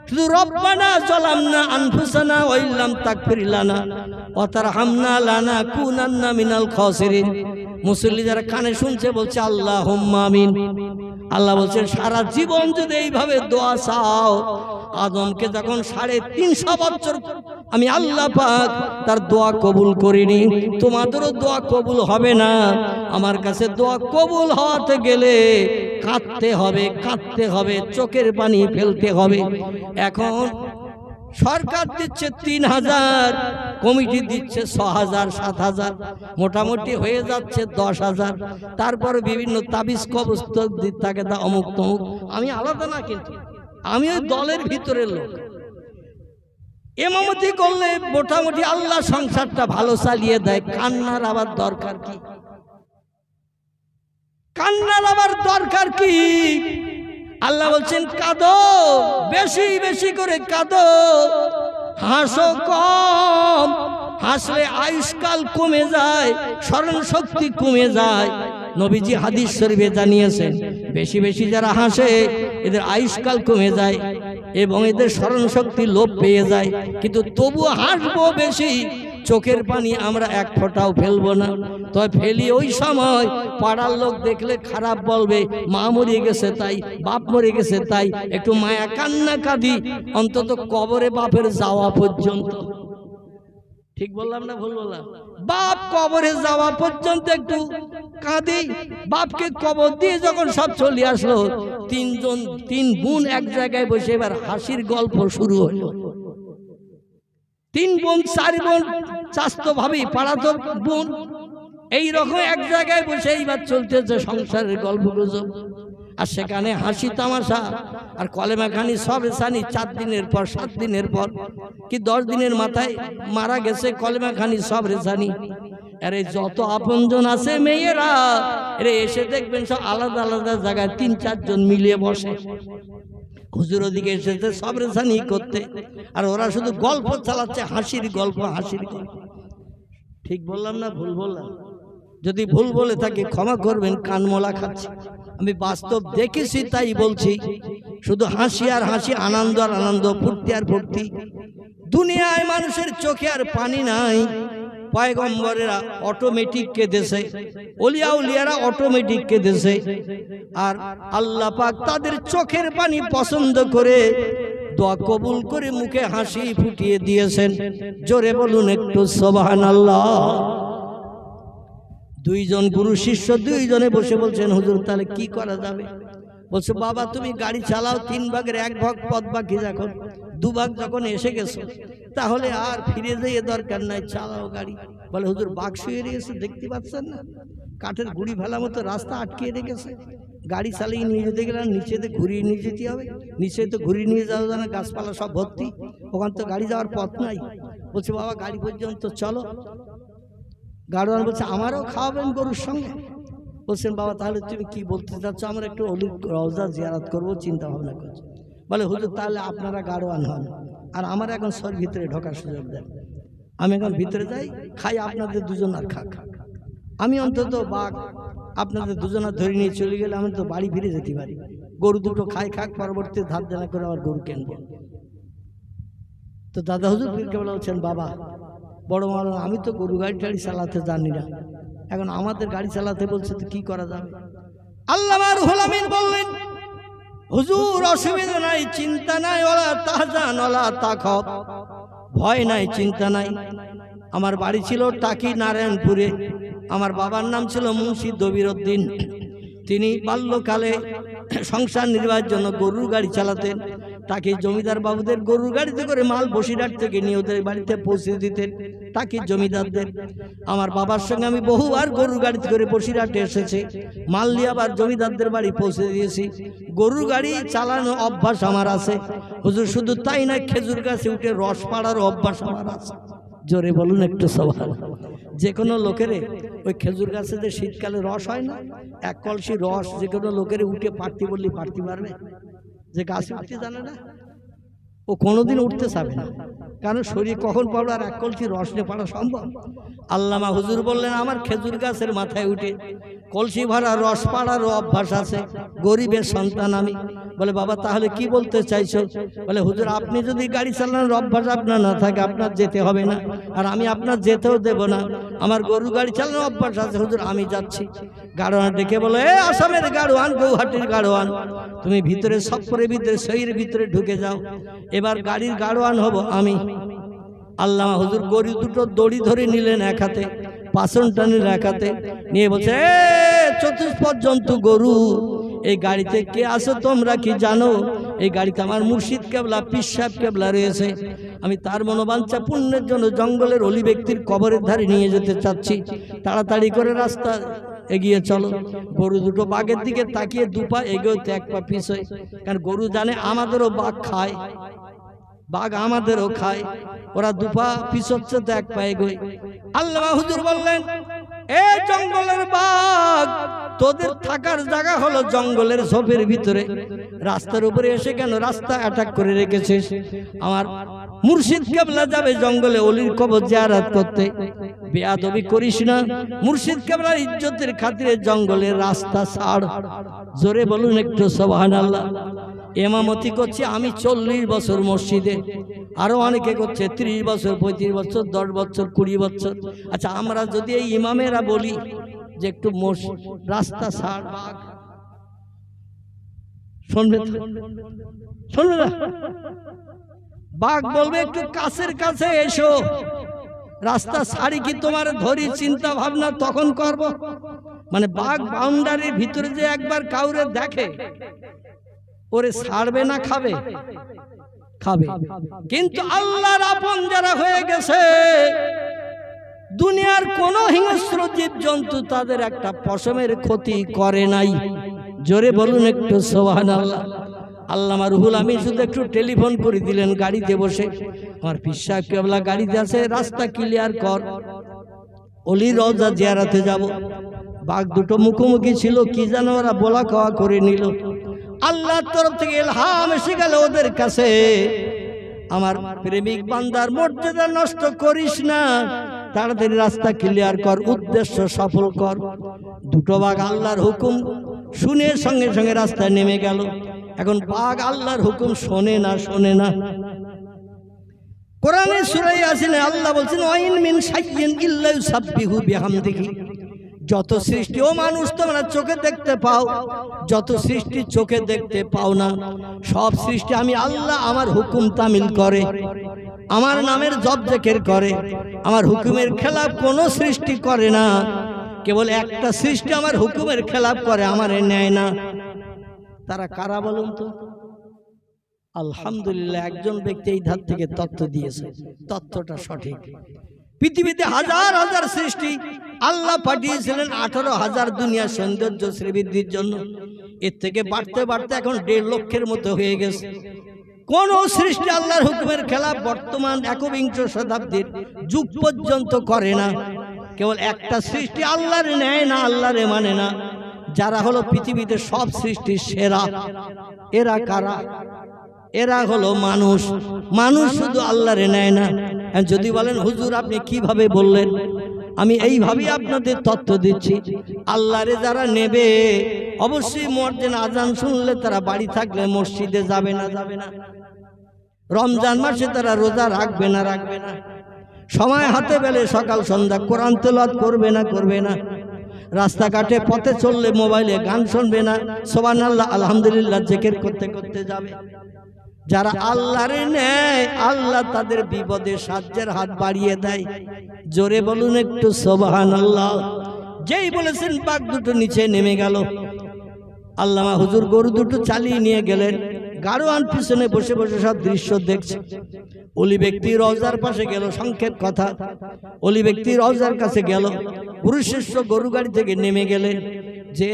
শুধু রব্বানা যালামনা আনফুসানা ওয়া ইল্লাম তাগফির লানা ওয়া তারহামনা লানাকুনান্না মিনাল খাসিরিন। মুসল্লি যারা কানে শুনছে বলছে আল্লাহুম্মা আমিন। আল্লাহ বলছেন সারা জীবন যদি এইভাবে দোয়া চাও, আদমকে যখন 350 বছর আমি আল্লাহ পাক তার দোয়া কবুল করিনি, তোমাদেরও দোয়া কবুল হবে না। আমার কাছে দোয়া কবুল হতে গেলে কাঁদতে হবে, কাঁদতে হবে, চোখের পানি ফেলতে হবে। এখন সরকার দিচ্ছে 3000, কমিটি দিচ্ছে 6000 7000, মোটামুটি হয়ে যাচ্ছে 10000। তারপর বিভিন্ন তাবিজ কবজ দিতে থাকে, তা অমুক তমুক। আমি আলাদা না, কিন্তু আমি ওই দলের ভিতরের লোক। ইমামতি করলে মোটামুটি আল্লাহ সংসারটা ভালো চালিয়ে দেয়। কান্নার আবার দরকার কি? কান্নার আবার দরকার কি? আল্লাহ বলছেন কাঁদো, বেশি বেশি করে কাঁদো, হাসো কম। হাসলে আয়ুষ্কাল কমে যায়, স্মরণ শক্তি কমে যায়। নবীজি হাদিস শরীফে জানিয়েছেন বেশি বেশি যারা হাসে এদের আয়ুষ্কাল কমে যায় এবং এদের স্মরণ শক্তি লোপ পেয়ে যায়। কিন্তু তবুও হাসবো বেশি, চোখের পানি আমরা এক ফোঁটাও ফেলবো না। তবে ফেলি ওই সময় পাড়ার লোক দেখলে খারাপ বলবে, মা মরে গেছে তাই, বাপ মরে গেছে তাই। একটু মায়া কান্না কাঁদি, অন্তত কবরে বাপের যাওয়া পর্যন্ত। ঠিক বললাম না ভুল বললাম? বাপ কবরে যাওয়া পর্যন্ত একটু কাঁদি। বাপকে কবর দিয়ে যখন সব চলে আসলো, 3 বোন এক জায়গায় বসে এবার হাসির গল্প শুরু হলো। 3 বোন 4 বোন, চাস্তো ভাবি, পাড়াতো বোন, এইরকম এক জায়গায় বসে এইবার চলতেছে সংসারের গল্প গুজব। আর সেখানে হাসি তামাশা আর কলেমা খানি সব রেসানি। 4 দিনের পর 7 দিনের পর কি 10 দিনের মাথায় মারা গেছে, কলেমা খানি সব রেসানি। আরে যত আপনজন আছে মেয়েরা, এরা এসে দেখবেন সব আলাদা আলাদা জায়গায় 3-4 জন মিলিয়ে বসে। হুজুর ওদিকে এসেছে সব রেসানি করতে, আর ওরা শুধু গল্প চালাচ্ছে, হাসির গল্প, হাসির গল্প। ঠিক বললাম না ভুল বললাম? যদি ভুল বলে থাকি ক্ষমা করবেন, কানমলা খাচ্ছি। আমি বাস্তব দেখেছি তাই বলছি। শুধু হাসি আর হাসি, আনন্দ আর আনন্দ, ফুর্তি আর ফুর্তি। দুনিয়ায় মানুষের চোখে আর পানি নাই। পয়গম্বরেরা অটোমেটিক কেঁদেছে, ওলিয়া উলিয়ারা অটোমেটিক কেঁদেছে, আর আল্লাহ পাক তাদের চোখের পানি পছন্দ করে দোয়া কবুল করে মুখে হাসি ফুটিয়ে দিয়েছেন। জোরে বলুন একটু সুবহানাল্লাহ। 2 জন গুরু শিষ্য 2 জনে বসে বলছেন হুজুর তাহলে কি করা যাবে? বলছে বাবা তুমি গাড়ি চালাও, 3 ভাগের 1 ভাগ পথ বাকি, এখন দুভাগ যখন এসে গেছো তাহলে আর ফিরে যেয়ে দরকার নাই, চালাও গাড়ি। বলে হুজুর বাঘ শুয়ে রেখেছে, দেখতে পাচ্ছেন না? কাঠের গুড়ি ফেলা মতো রাস্তা আটকিয়ে রেখেছে, গাড়ি চালিয়ে নিয়ে যেতে গেলে নিচেতে ঘুরিয়ে নিয়ে যেতে হবে। নিচে তো ঘুরিয়ে নিয়ে যাওয়া যায় না, গাছপালা সব ভর্তি, ওখান তো গাড়ি যাওয়ার পথ নাই। বলছে বাবা গাড়ি পর্যন্ত চলো। গাড়োয়ান বলছে আমারও খাওয়াবেন গরুর সঙ্গে? বলছেন বাবা তাহলে তুমি কি বলতে চাচ্ছ? আমরা একটু অলির রওজা জিয়ারত করবো চিন্তা ভাবনা করছি। বলে হুজুর তাহলে আপনারা গাড়োয়ান হন, আর আমার এখন সর ভিতরে ঢোকার সুযোগ দেন। আমি এখন ভিতরে যাই, খাই, আপনাদের দুজন আর খা। আমি অন্তত বাঘ আপনাদের দুজনা ধরে নিয়ে চলে গেলে আমি তো বাড়ি ফিরে যেতে পারি। গরু দুটো খাই খাক, পরবর্তী ধার দেনা করে আবার গরু কিনবো। তো দাদা হুজুর পীরকেবলা বলছেন বাবা বড় মাওলানা আমি তো গরু গাড়ি টাড়ি চালাতে জানি না, এখন আমাদের গাড়ি চালাতে বলছে তো কি করা যাবে? আল্লামা রুহুল আমিন বললেন হুজুর অসুবিধা নাই, চিন্তা নাই, ওলা তাহজান ওলা তাখফ, ভয় নাই, চিন্তা নাই। আমার বাড়ি ছিল টাকি নারায়ণপুরে, আমার বাবার নাম ছিল মুন্সি দবিরউদ্দিন। তিনি বাল্যকালে সংসার নির্বাহের জন্য গরুর গাড়ি চালাতেন। তাকে জমিদার বাবুদের গরুর গাড়িতে করে মাল বসিরহাট থেকে নিয়ে ওদের বাড়িতে পৌঁছে দিতেন, তাকে জমিদারদের। আমার বাবার সঙ্গে আমি বহুবার গরুর গাড়িতে করে বসিরহাটে এসেছি, মাল নিয়ে আবার জমিদারদের বাড়ি পৌঁছে দিয়েছি। গরুর গাড়ি চালানো অভ্যাস আমার আছে হুজুর। শুধু তাই না, খেজুর গাছে উঠে রস পাড়ার অভ্যাস আমার আছে। জোরে বলুন একটু সবার। যে কোনো লোকেরে ওই খেজুর গাছে যে শীতকালে রস হয় না, এক কলসি রস যে কোনো লোকের উঠে পারতে বললে পারতে পারবে? যে গাছে উঠতে জানে না ও কোনোদিন উঠতে চাবে না, কারণ শরীর কখন পাবো আর এক কলসি রস নিয়ে পাড়া সম্ভব? আল্লামা হুজুর বললেন আমার খেজুর গাছের মাথায় উঠে কলসি ভরা রস পাড়ারও অভ্যাস আছে, গরিবের সন্তান আমি। বলে বাবা তাহলে কি বলতে চাইছো? বলে হুজুর আপনি যদি গাড়ি চালানোর অভ্যাস আপনার না থাকে আপনার যেতে হবে না, আর আমি আপনার যেতেও দেব না। আমার গরু গাড়ি চালানোর অভ্যাস আছে হুজুর, আমি যাচ্ছি। গাড়োয়ান ডেকে বলে এ আসামের গাড়োয়ান, গৌহাটির গাড়োয়ান, তুমি ভিতরে সফরের ভিতরে শরীর ভিতরে ঢুকে যাও, এবার গাড়ির গাড়োয়ান হব আমি। আল্লামা হুজুর গরু দুটো দড়ি ধরে নিলেন এক হাতে, পাছন টানিল এক হাতে, নিয়ে বলছে এ চতুষ্পদ জন্তু গরু, এই গাড়িতে কে আছো তোমরা কি জানো? এই গাড়িতে আমার মুর্শিদ কেবলা পীর সাহেব কেবলা রয়েছে। আমি তার মনোবাঞ্ছা পূর্ণের জন্য জঙ্গলের অলি ব্যক্তির কবরের ধারে নিয়ে যেতে চাচ্ছি, তাড়াতাড়ি করে রাস্তা এগিয়ে চলো। গরু দুটো বাঘের দিকে তাকিয়ে দুপা এগোতে এক পা পিছয়, কারণ গরু জানে আমাদেরও বাঘ খায়, বাঘ আমাদেরও খায়, ওরা দুপা পিছচ্ছে তো এক পা এগোয়। আল্লামা হুজুর বললেন এ জঙ্গলের বাঘ, তোদের থাকার জায়গা হলো জঙ্গলের ঝোপের ভিতরে, রাস্তার উপরে এসে কেন রাস্তা অ্যাটাক করে রেখেছিস? আমার মুর্শিদ কেবলা যাবে জঙ্গলে অলির কবর জিয়ারত করতে, বেয়াদবি করিস না। মুর্শিদ কেবলার ইজ্জতের খাতিরে জঙ্গলের রাস্তা ছাড়। জোরে বলুন একটু সুবহানাল্লাহ। ইমামতি করছি আমি 40 বছর মসজিদে, আরো অনেকে করছে 30 বছর, 35 বছর, 10 বছর, 20 বছর। আচ্ছা আমরা যদি এই ইমামেরা বলি যে একটু রাস্তা ছাড়, বাঘ শুনবে? শুনবে না? বাঘ বলবে একটু কাছের কাছে এসো, রাস্তা ছাড়ি কি তোমার ধরি, চিন্তা ভাবনা তখন করব। মানে বাঘ বাউন্ডারির ভিতরে যে একবার কাউরে দেখে ওরে ছাড়বে না, খাবে খাবে। কিন্তু আল্লাহর আপন যারা হয়ে গেছে, দুনিয়ার কোন হিংস্র জীব জন্তু তাদের একটা পশমের ক্ষতি করে নাই। জোরে বলুন একটু সুবহানাল্লাহ। আল্লামা রুহুল আমিন শুধু একটু টেলিফোন করে দিলেন গাড়িতে বসে, আমার পীর সাহেব কেবলা গাড়িতে আছে, রাস্তা ক্লিয়ার কর, অলির রওজা জিয়ারতে যাব। বাঘ দুটো মুখোমুখি ছিল, কি যেন ওরা বলা খাওয়া করে নিল। আল্লাহর তরফ থেকে ইলহাম এসে গেল ওদের কাছে, আমার প্রেমিক বান্দার মর্যাদা নষ্ট করিস না, তাড়াতাড়ি রাস্তা ক্লিয়ার কর, উদ্দেশ্য সফল কর। দুটো বাঘ আল্লাহর হুকুম শুনে সঙ্গে সঙ্গে রাস্তায় নেমে গেল। এখন বাঘ আল্লাহর হুকুম শোনে না, শোনে না। কোরআনে সূরা ইয়াসিনে আল্লাহ বলছেন ওয়াইন মিন শাইইন ইল্লা ইউসাব্বিহু বিহামদিহি, যত সৃষ্টি ও মানুষ তোমরা চোখে দেখতে পাও, যত সৃষ্টি চোখে দেখতে পাও না, সব সৃষ্টি আমি আল্লাহ আমার হুকুম তামিল করে, আমার নামের জপ জিকির করে, আমার হুকুমের খেলাফ কোনো সৃষ্টি করে না। কেবল একটা সৃষ্টি আমার হুকুমের খেলাফ করে, আমারে নেয় না। তারা কারা বলুন তো? আলহামদুলিল্লাহ, একজন ব্যক্তি এই ধার থেকে তথ্য দিয়েছে, তথ্যটা সঠিক। পৃথিবীতে হাজার হাজার সৃষ্টি, আল্লাহ পাঠিয়েছিলেন 18,000 দুনিয়ার সৌন্দর্য শ্রীবৃদ্ধির জন্য। এর থেকে বাড়তে বাড়তে এখন 1.5 লক্ষের মতো হয়ে গেছে। কোন সৃষ্টি আল্লাহর হুকুমের খেলাফ বর্তমান 21 শতাব্দীর যুগ পর্যন্ত করে না। কেবল একটা সৃষ্টি আল্লাহর নেয় না, আল্লাহর মানে না, যারা হলো পৃথিবীতে সব সৃষ্টির সেরা। এরা কারা? এরা হলো মানুষ। মানুষ শুধু আল্লাহর নেয় না। যদি বলেন হুজুর আপনি কিভাবে বললেন, আমি এইভাবেই আপনাদের তথ্য দিচ্ছি। আল্লাহরে যারা নেবে অবশ্যই মুয়াজ্জিন আজান শুনলে তারা বাড়ি থাকলে মসজিদে যাবে না, যাবে না। রমজান মাসে তারা রোজা রাখবে না, রাখবে না। সময় হাতে পেলে সকাল সন্ধ্যা কোরআন তেলাওয়াত করবে না, করবে না। রাস্তাঘাটে পথে চললে মোবাইলে গান শুনবে না, সুবহানাল্লাহ আলহামদুলিল্লাহ জিকির করতে করতে যাবে। যারা আল্লাহরে নেয় আল্লাহ তাদের বিপদে সাহায্যের হাত বাড়িয়ে দেয়। জোরে বলুন একটু সুবহানাল্লাহ। যেই বলেছেন বাঘ দুটো নিচে নেমে গেল। আল্লামা হুজুর গরু দুটো চালিয়ে নিয়ে গেলেন। গাড়োয়ান পিছনে বসে বসে সব দৃশ্য দেখছে। ওলি ব্যক্তি রওজার পাশে গেল, সংক্ষেপ কথা, ওলি ব্যক্তি রওজার কাছে গেল। পুরুষেশ্ব গরু গাড়ি থেকে নেমে গেলেন, যে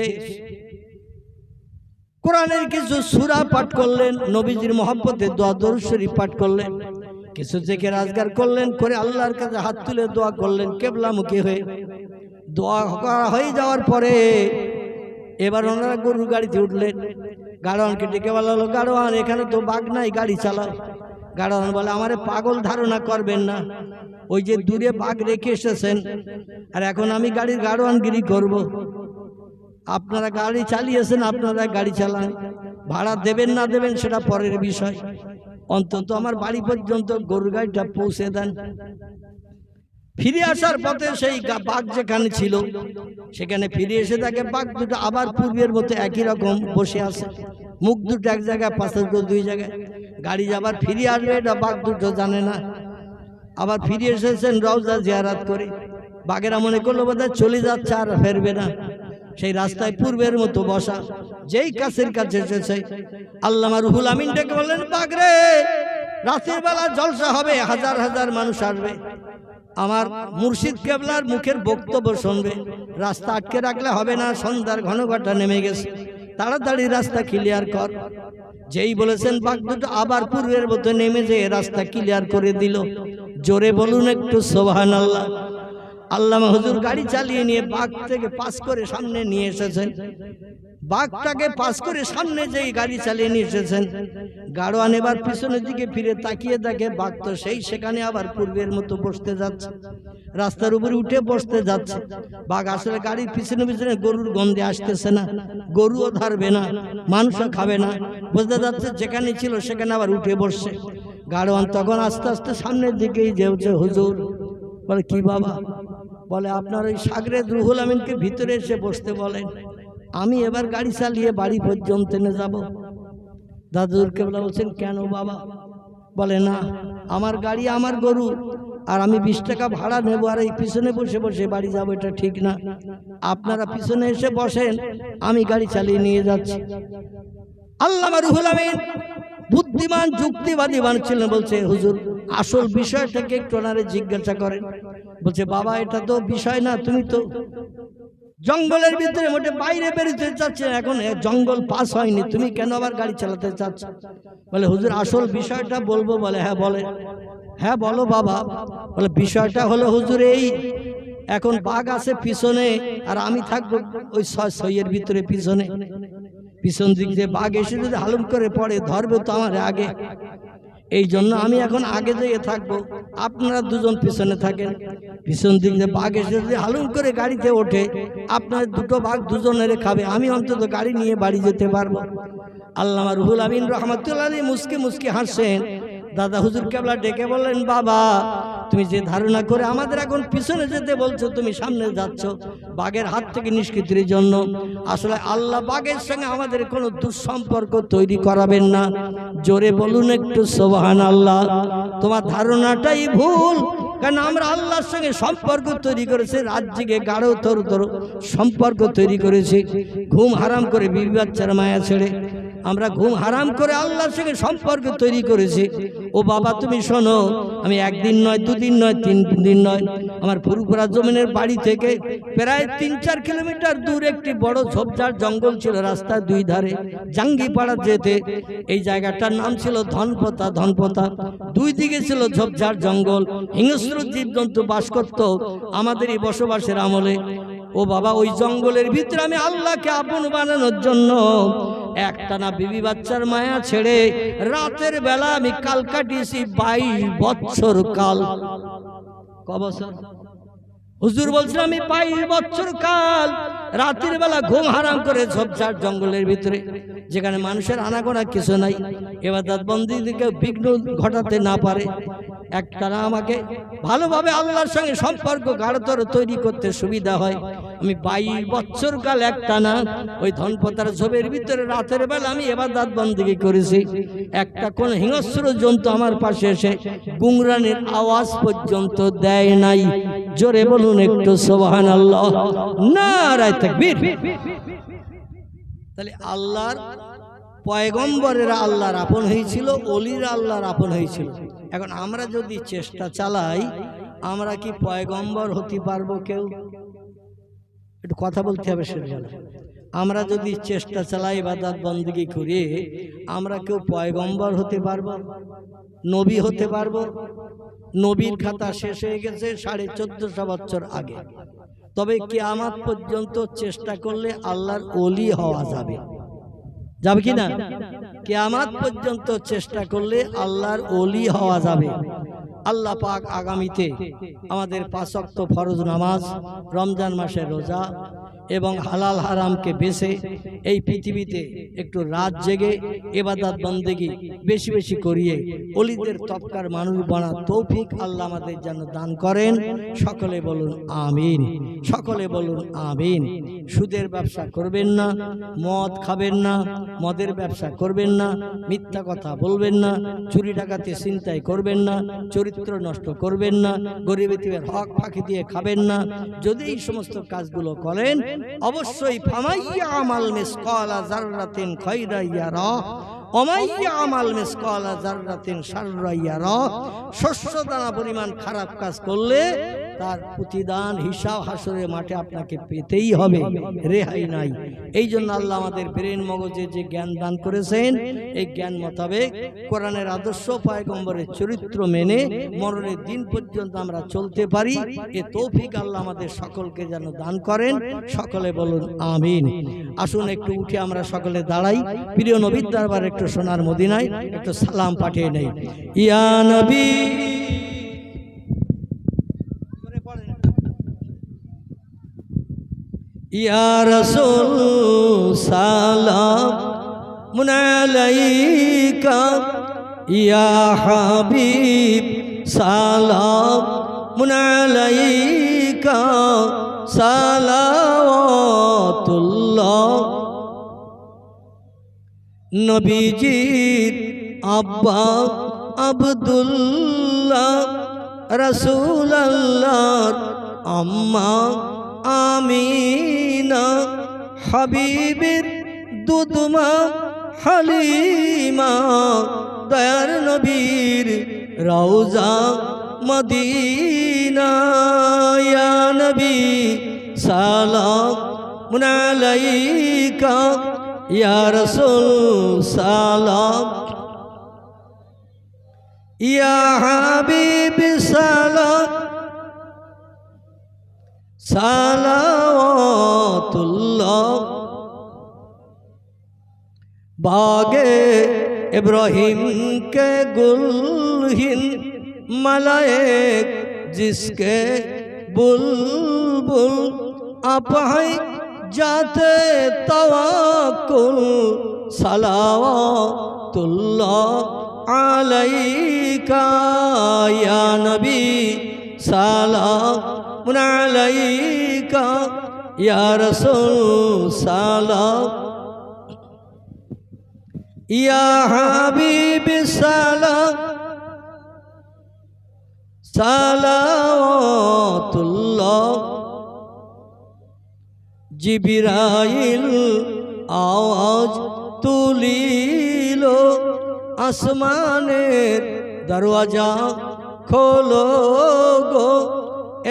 কোরআনের কিছু সূরা পাঠ করলেন, নবীজির মহব্বতে দোয়া দরুদ শরীফ পাঠ করলেন, কিছু জিকির আজকার করলেন, করে আল্লাহর কাছে হাত তুলে দোয়া করলেন কিবলামুখী হয়ে। দোয়া করা হয়ে যাওয়ার পরে এবার ওনারা গরুর গাড়িতে উঠলেন। গাড়োয়ানকে ডেকে বলা হলো, গাড়োয়ান এখানে তো বাঘ নাই, গাড়ি চালাও। গাড়োয়ান বলে, আমারে পাগল ধারণা করবেন না, ওই যে দূরে বাঘ রেখে এসেছেন, আর এখন আমি গাড়ির গাড়োয়ানগিরি করব। আপনারা গাড়ি চালিয়েছেন, আপনারা গাড়ি চালান, ভাড়া দেবেন না দেবেন সেটা পরের বিষয়, অন্তত আমার বাড়ি পর্যন্ত গরুর গাড়িটা পৌঁছে দেন। ফিরে আসার পথে সেই বাঘ যেখানে ছিল সেখানে ফিরে এসে তাকে বাঘ দুটো আবার পূর্বের মতো একই রকম বসে আছে, মুখ দুটো এক জায়গায়, পাশে দুই জায়গায়। গাড়ি আবার ফিরে আসবে এটা বাঘ দুটো জানে না। আবার ফিরে এসেছেন রওজা জিয়ারাত করে। বাঘেরা মনে করলো বোধহয় চলে যাচ্ছে আর ফেরবে না, সেই রাস্তায় পূর্বের মতো বসা। যেই কাছের কাছে এসেছে আল্লামা রুহুল আমিন ডেকে বললেন, বাঘ রে, রাতের বেলা জলসা হবে, হাজার হাজার মানুষ আসবে, আমার মুর্শিদ কেবলার মুখের বক্তব্য শুনবে, রাস্তা আটকে রাখলে হবে না, সন্ধ্যার ঘন ঘটা নেমে গেছে, তাড়াতাড়ি রাস্তা ক্লিয়ার কর। যেই বলেছেন বাঘ দুটো আবার পূর্বের মতো নেমে যেয়ে রাস্তা ক্লিয়ার করে দিল। জোরে বলুন একটু সুবহানাল্লাহ। আল্লামা হুজুর গাড়ি চালিয়ে নিয়ে বাঘ থেকে পাস করে সামনে নিয়ে এসেছেন। বাঘটাকে পাস করে সামনে যেই গাড়ি চালিয়ে নিয়ে এসেছেন, গাড়োয়ান এবার পিছনের দিকে ফিরে তাকিয়ে দেখে বাঘ তো সেই সেখানে আবার পূর্বের মতো বসতে যাচ্ছে, রাস্তার উপরে উঠে বসতে যাচ্ছে। বাঘ আসলে গাড়ির পিছনে পিছনে গরুর গন্ধে আসতেছে না, গরুও ধরবে না, মানুষও খাবে না, বুঝতে যাচ্ছে যেখানে ছিল সেখানে আবার উঠে বসছে। গাড়োয়ান তখন আস্তে আস্তে সামনের দিকেই যেছে। হুজুর বলে, কি বাবা? বলে, আপনার ওই সাগরেদ রুহুল আমিনকে ভিতরে এসে বসতে বলেন, আমি এবার গাড়ি চালিয়ে বাড়ি পর্যন্ত নিয়ে যাব। দাদুর কেবলা বলছেন, কেন বাবা? বলে, না, আমার গাড়ি আমার গরু, আর আমি 20 টাকা ভাড়া নেবো, আর এই পিছনে বসে বসে বাড়ি যাবো, এটা ঠিক না। আপনারা পিছনে এসে বসেন, আমি গাড়ি চালিয়ে নিয়ে যাচ্ছি। আল্লামা রুহুল আমিন বুদ্ধিমান যুক্তিবাদী মানুষ ছিলেন। বলছে, হুজুর আসল বিষয়টাকে একটু ওনারে জিজ্ঞাসা করেন। বলছে, বাবা এটা তো বিষয় না, তুমি তো জঙ্গলের ভিতরে মোটে বাইরে বেরোতে চাচ্ছে, এখন জঙ্গল পাস হয়নি, তুমি কেন আবার গাড়ি চালাতে চাচ্ছ? বলে, হুজুর আসল বিষয়টা বলবো। বলে, হ্যাঁ বলে। হ্যাঁ বলো বাবা। বলে, বিষয়টা হলো হুজুর এই, এখন বাঘ আছে পিছনে আর আমি থাকবো ওই ছয়ের ভিতরে পিছনে, পিছন দিক দিয়ে বাঘ এসে যদি হালুম করে পড়ে ধরবে তো আমার আগে, এই জন্য আমি এখন আগে যেয়ে থাকবো, আপনারা দুজন পিছনে থাকেন। পিছন দিক দিয়ে বাঘ এসে যদি হালুম করে গাড়িতে ওঠে, আপনার দুটো বাঘ দুজনের খাবে, আমি অন্তত গাড়ি নিয়ে বাড়ি যেতে পারবো। আল্লামা রুহুল আমিন রহমাতুল্লাহ আলাইহি মুস্কি মুস্কি হাসছেন। দাদা হুজুর কেবলা ডেকে বললেন, বাবা তুমি যে ধারণা করে আমাদের এখন পিছনে যেতে বলছো, তুমি সামনে যাচ্ছ বাঘের হাত থেকে নিষ্কৃতির জন্য। আসলে আল্লাহ বাঘের সঙ্গে আমাদের কোনো দুঃসম্পর্ক তৈরি করাবেন না। জোরে বলুন একটু সুবহানাল্লাহ। তোমার ধারণাটাই ভুল, কারণ আমরা আল্লাহর সঙ্গে সম্পর্ক তৈরি করেছি, রাজ্যকে গাঢ় তরু সম্পর্ক তৈরি করেছি, ঘুম হারাম করে বিবি বাচ্চার মায়া ছেড়ে। আমরা ঘুম হারাম করে আল্লাহর সঙ্গে সম্পর্ক তৈরি করেছি। ও বাবা তুমি শোনো, আমি একদিন নয়, দুদিন নয়, 3 দিন নয়, আমার ফুরফুরা জমিনের বাড়ি থেকে প্রায় 3-4 কিলোমিটার দূর একটি বড় ঝোপঝাড় জঙ্গল ছিল রাস্তার 2 ধারে। জাঙ্গিপাড়া যেতে এই জায়গাটার নাম ছিল ধনপতা। ধনপতা 2 দিকে ছিল ঝোপঝাড় জঙ্গল, হিংস্র জীবজন্তু বাস করত আমাদের এই বসবাসের আমলে। ও বাবা ওই জঙ্গলের ভিতরে আমি আল্লাহকে আপন বানানোর জন্য একটানা বিবি বাচ্চার মায়া ছেড়ে রাতের বেলা আমি কাল কাটিয়েছি 22 বছর কাল। ক বছর? হুজুর বলছেন আমি 22 বছর কাল রাতের বেলা ঘুম হারাম করে ঝোপঝাড় জঙ্গলের ভিতরে, যেখানে মানুষের আনাগোনা কিছু নাই, ইবাদত বন্দেগীকে বিঘ্ন ঘটাতে না পারে, একটানা আমাকে ভালোভাবে আল্লাহর সঙ্গে সম্পর্ক গাঢ়তর তৈরি করতে সুবিধা হয়। আমি 22 বছর কাল একটানা ওই ধনপতার ঝোপের ভিতরে রাতের বেলা আমি ইবাদত বন্দেগী করেছি। একটা কোন হিংস্র জন্তু আমার পাশে এসে গুংরানের আওয়াজ পর্যন্ত দেয় নাই। জোরে বলুন একটু সুবহানাল্লাহ, নারায়ে তাকবীর। তাহলে আল্লাহর পয়গম্বরেরা আল্লাহর আপন হয়েছিল, ওলিরা আল্লাহর আপন হয়েছিল। এখন আমরা যদি চেষ্টা চালাই, আমরা কি পয়গম্বর হতে পারবো? কেউ একটু কথা বলতে হবে সেটা। আমরা যদি চেষ্টা চালাই ইবাদত বন্দেগী করে, আমরা কেউ পয়গম্বর হতে পারবো? নবী হতে পারবো? নবীর খাতা শেষ হয়ে গেছে 1450 বছর আগে। তবে কিয়ামত পর্যন্ত চেষ্টা করলে আল্লাহর ওলি হওয়া যাবে, যাবে কি না? কিয়ামত পর্যন্ত চেষ্টা করলে আল্লাহর ওলি হওয়া যাবে। আল্লাহ পাক আগামীতে আমাদের 5 ওয়াক্ত ফরজ নামাজ, রমজান মাসের রোজা এবং হালাল হারামকে বেছে এই পৃথিবীতে একটু রাত জেগে ইবাদত বন্দেগী বেশি বেশি করিয়ে ওলিদের তবকার মানুষ বানার তৌফিক আল্লাহ আমাদের যেন দান করেন। সকলে বলুন আমিন, সকলে বলুন আমিন। সুদের ব্যবসা করবেন না, মদ খাবেন না, মদের ব্যবসা করবেন না, মিথ্যা কথা বলবেন না, চুরি ডাকাতি ছিনতাই করবেন না, চরিত্র নষ্ট করবেন না, গরিব এতিমের হক ফাঁকি দিয়ে খাবেন না। যদি এই সমস্ত কাজগুলো করেন, অবশ্যই ফামাইয়া আমাল মিসকালা যাররাতিন খায়রা ইয়ারা ওমাইয়া আমাল মিসকালা যাররাতিন শাররা ইয়ারা। শস্য দানা পরিমাণ খারাপ কাজ করলে তার প্রতিদান হিসাব হাসরের মাঠে আপনাকে পেতেই হবে, রেহাই নাই। এই জন্য আল্লাহ আমাদের ব্রেন মগজে যে জ্ঞান দান করেছেন, এই জ্ঞান মোতাবেক কোরআনের আদর্শ, পয়গম্বরের চরিত্র মেনে মরণের দিন পর্যন্ত আমরা চলতে পারি। এ তৌফিক আল্লাহ আমাদের সকলকে যেন দান করেন। সকলে বলুন আমিন। আসুন একটু উঠে আমরা সকলে দাঁড়াই, প্রিয় নবীর দরবারে একটু সোনার মদিনায় একটু সালাম পাঠিয়ে নেই। ইয়া নবী ইয়া রাসূল সালামুন আলাইকা, ইয়া হাবিব সালামুন আলাইকা, সালাওয়াতুল্লাহ। নবীজির আব্বা আব্দুল্লাহ, রাসূলুল্লাহর আম্মা আমিনা, হাবিবের দুধমা হালিমা, দয়ার নবীর রওজা মদিনা। ইয়া নবী সালামুন আলাইকা, ইয়া রাসূল সালাম, ইয়া হাবিব সালাম, সালাওয়াতুল্লাহ। बागे इब्राहिम के गुलहिन मलाइक जिसके बुलबुल आप हैं जाते तवक्कुल सलावतुल्लाह अलैका या नबी सलाम अलैका या रसूल सलाम या हबीब सलाम सलावतुल्लाह। जिब्राइल आवाज তুলিল আসমানের দরওয়াজা খোলো গো,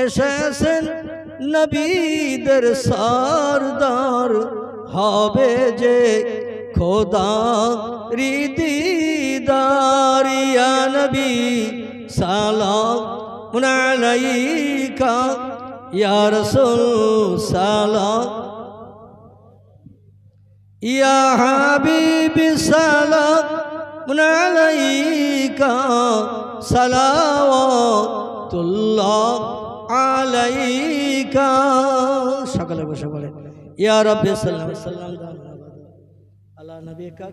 এসেছেন নবীদের সরদার, হবে যে খোদা দিদার। ইয়া নবী সালাম আলাইকা, ইয়া রাসূল সালাম, ইয়া হাবিবি সালাম আলাইকা, সালাওয়াতুল্লাহ আলাইকা। সকলে বসে বলে ইয়া রাব্বি সাল্লাল্লাহু আলাইহি ওয়াসাল্লাম আলা নবিকা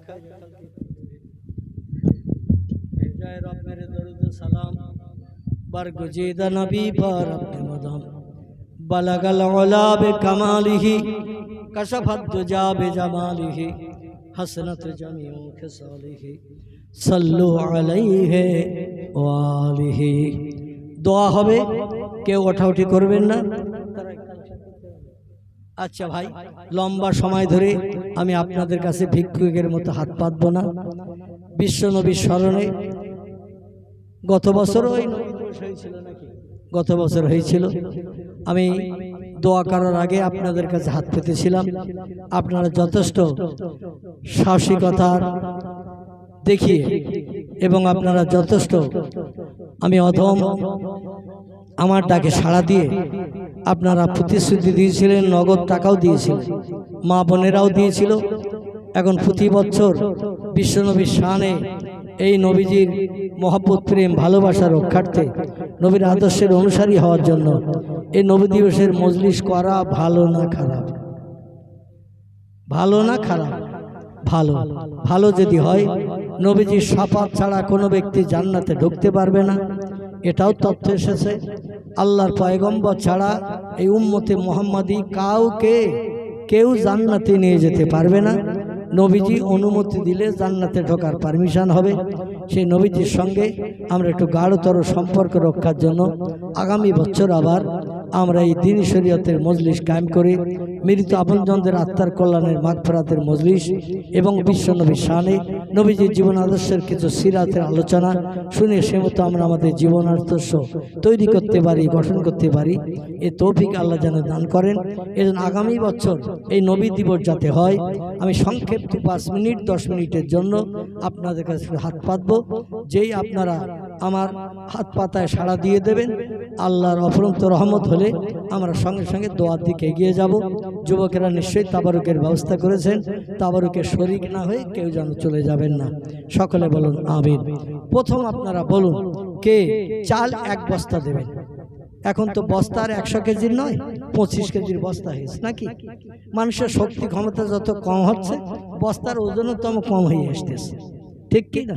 জয় রব মেরে দরুদ সালাম বরগুজিদা নবী पर अपने मदाम बलगल उला बे कमालिही कशफत दुजा बे जमालिही हसनत जमीउ खिसालिही सल्लु अलैहि व आलिही। দোয়া হবে, কেউ ওঠাউঠি করবেন না। আচ্ছা ভাই, লম্বা সময় ধরে আমি আপনাদের কাছে ভিক্ষুকের মতো হাত পাতব না। বিশ্বনবীর স্মরণে গত বছরও হয়েছিল, আমি দোয়া করার আগে আপনাদের কাছে হাত পেতেছিলাম। আপনারা যথেষ্ট সাহসিকতার দেখিয়ে এবং আপনারা যথেষ্ট আমি অধম আমার ডাকে সাড়া দিয়ে আপনারা প্রতিশ্রুতি দিয়েছিলেন, নগদ টাকাও দিয়েছিলেন, মা বোনেরাও দিয়েছিল। এখন প্রতি বছর বিশ্বনবীর শানে এই নবীজির মহব্বত প্রেম ভালোবাসা রক্ষার্থে নবীর আদর্শের অনুসারী হওয়ার জন্য এই নবী দিবসের মজলিস করা ভালো না খারাপ? ভালো না খারাপ? ভালো। ভালো যদি হয়, নবীজির শাফাত ছাড়া কোনো ব্যক্তি জান্নাতে ঢুকতে পারবে না, এটাও তথ্য এসেছে। আল্লাহর পয়গম্বর ছাড়া এই উম্মতে মুহাম্মাদি কেউ জান্নাতে নিয়ে যেতে পারবে না। নবীজি অনুমতি দিলে জান্নাতে ঢোকার পারমিশন হবে। সেই নবীজির সঙ্গে আমরা একটু গাঢ়তর সম্পর্ক রক্ষার জন্য আগামী বছর আবার আমরা এই দ্বীন শরীয়তের মজলিস কায়েম করে মৃত আপনজনদের আত্মার কল্যাণের মাগফিরাতের মজলিস এবং বিশ্বনবীর শানে নবীজির জীবন আদর্শের কিছু সিরাতের আলোচনা শুনে সে মতো আমরা আমাদের জীবন আদর্শ তৈরি করতে পারি, গঠন করতে পারি। এই তৌফিক আল্লাহ যেন দান করেন। এজন্য আগামী বছর এই নবী দিবস যাতে হয়, আমি সংক্ষেপ 5 মিনিট 10 মিনিটের জন্য আপনাদের কাছে হাত পাতব। যেই আপনারা আমার হাত পাতায় সাড়া দিয়ে দেবেন, আল্লাহর অফুরন্ত রহমত হলে আমরা সঙ্গে সঙ্গে দোয়ার দিকে এগিয়ে যাব। যুবকেরা নিশ্চয়ই তাবারুকের ব্যবস্থা করেছেন, তাবারুকের শরীক না হয়ে কেউ যেন চলে যাবেন না। সকলে বলুন আমিন। প্রথম আপনারা বলুন কে চাল 1 বস্তা দেবেন? এখন তো বস্তার 100 কেজির নয়, 25 কেজির বস্তা হয়েছে নাকি? মানুষের শক্তি ক্ষমতা যত কম হচ্ছে, বস্তার ওজনও তত কম হয়ে আসতেছে, ঠিক কি না?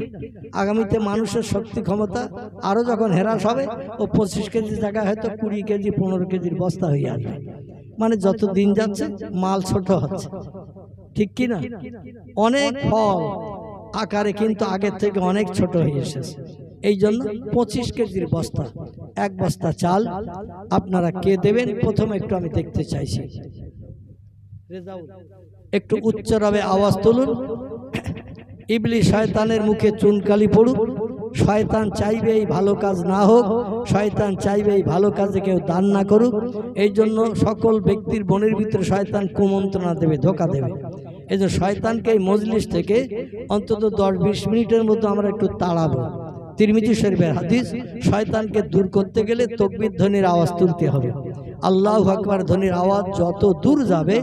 আগামীতে মানুষের শক্তি ক্ষমতা আরও যখন হ্রাস হবে, ও 25 কেজির জায়গায় হয়তো 20 কেজি 15 কেজির বস্তা হয়ে আসবে। মানে যত দিন যাচ্ছে মাল ছোট হচ্ছে, ঠিক কি না? অনেক ফল আকারে কিন্তু আগের থেকে অনেক ছোট হয়ে এসেছে। এই জন্য 25 কেজির বস্তা, 1 বস্তা চাল আপনারা কে দেবেন প্রথমে একটু আমি দেখতে চাইছি। একটু উচ্চভাবে আওয়াজ তুলুন। ইবলিস শয়তানের মুখে চুনকালি পড়ুক। শয়তান চাইবে এই ভালো কাজ না হোক, শয়তান চাইবে এই ভালো কাজে কেউ দান না করুক। এই জন্য সকল ব্যক্তির মনের ভিতরে শয়তান কুমন্ত্রণা দেবে, ধোঁকা দেবে। এই জন্য শয়তানকে এই মজলিস থেকে অন্তত 10-20 মিনিটের মধ্যে আমরা একটু তাড়াবো। তিরমিজি শরীফের হাদিস, শয়তানকে দূর করতে গেলে তাকবীর ধ্বনির আওয়াজ তুলতে হবে। আল্লাহু আকবার ধ্বনির আওয়াজ যত দূর যাবে,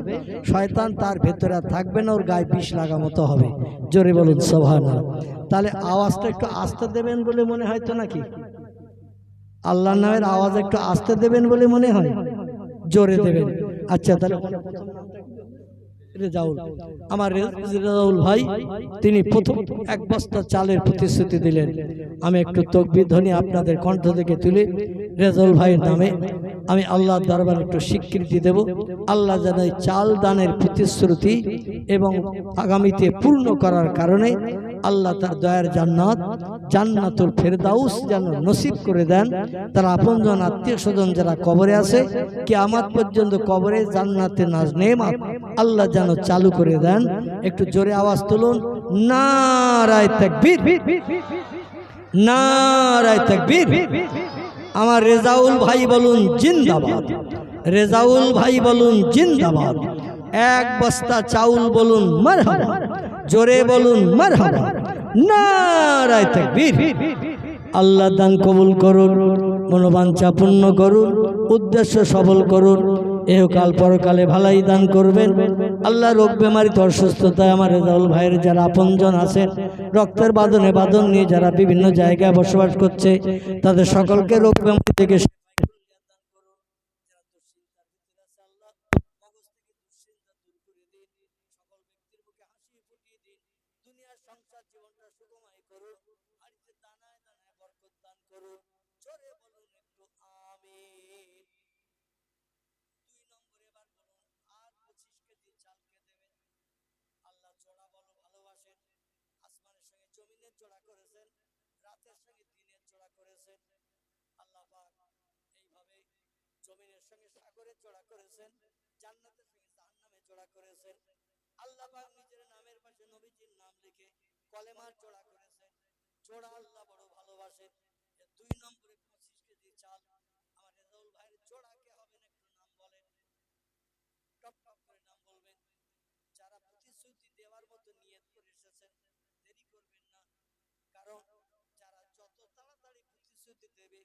শয়তান তার ভেতরে আর থাকবে না, ওর গায়ে বিষ লাগা মতো হবে। জোরে বলুন সুবহানাল্লাহ। তাহলে আওয়াজটা একটু আস্তে দেবেন বলে মনে হয় তো নাকি? আল্লাহর নামের আওয়াজ একটু আস্তে দেবেন বলে মনে হয়, জোরে দেবেন। আচ্ছা, তাহলে রেজাউল, আমার রেজাউল ভাই, তিনি প্রথম 1 বস্তা চালের প্রতিশ্রুতি দিলেন। আমি একটু তাকবীর ধ্বনি আপনাদের কণ্ঠ থেকে তুলে রেজাউল ভাইয়ের নামে আমি আল্লাহর দরবারে একটু স্বীকৃতি দেব। আল্লাহ যেন চাল দানের প্রতিশ্রুতি এবং আগামীতে পূর্ণ করার কারণে আল্লাহ তার দয়ার জান্নাত জান্নাতুল ফেরদাউস যেন নসিব করে দেন। তার আপনজন আত্মীয় স্বজন যারা কবরে আছে কিয়ামত পর্যন্ত কবরে জান্নাতে নেমাত আল্লাহ যেন চালু করে দেন। একটু জোরে আওয়াজ তুলুন, নারায়ে তাকবীর, নারায়ে তাকবীর। আমার রেজাউল ভাই বলুন জিন্দাবাদ, রেজাউল ভাই বলুন জিন্দাবাদ। এক বস্তা চাউল বলুন মারহাবা, জোরে বলুন মারহাবা, নারায়ে তাকবীর। আল্লাহ দান কবুল করুন, মনোবাঞ্ছা পূর্ণ করুন, উদ্দেশ্য সফল করুন, এহকাল পরকালে ভালাই দান করবেন আল্লাহ। রোগ বেমারিতে অসুস্থতায় আমার রেজাউল ভাইয়ের যারা আপনজন আছেন, রক্তের বাঁধনে বাঁধন নিয়ে যারা বিভিন্ন জায়গায় বসবাস করছে, তাদের সকলকে রোগ বেমারি থেকে জোড়া করেছেন, রাতের সঙ্গে দিনের জোড়া করেছেন আল্লাহ পাক। এইভাবে জমিনের সঙ্গে সাগরের জোড়া করেছেন, জান্নাতের সঙ্গে জাহান্নামের জোড়া করেছেন আল্লাহ পাক। নিজের নামের পাশে নবীজির নাম লিখে কলেমার জোড়া করেছেন। জোড়া আল্লাহ বড় ভালোবাসেন। 2 নম্বরে 25 কেজি চাল আমার রেজাউল ভাইয়ের জোড়া কে হবেন একটু নাম বলেন, টপ টপ করে নাম বলবেন। যারা প্রতিশ্রুতি দেওয়ার মতো নিয়ত করে এসেছেন দেরি করবেন না, কারণ যারা যত তাড়াতাড়ি প্রতিশ্রুতি দেবে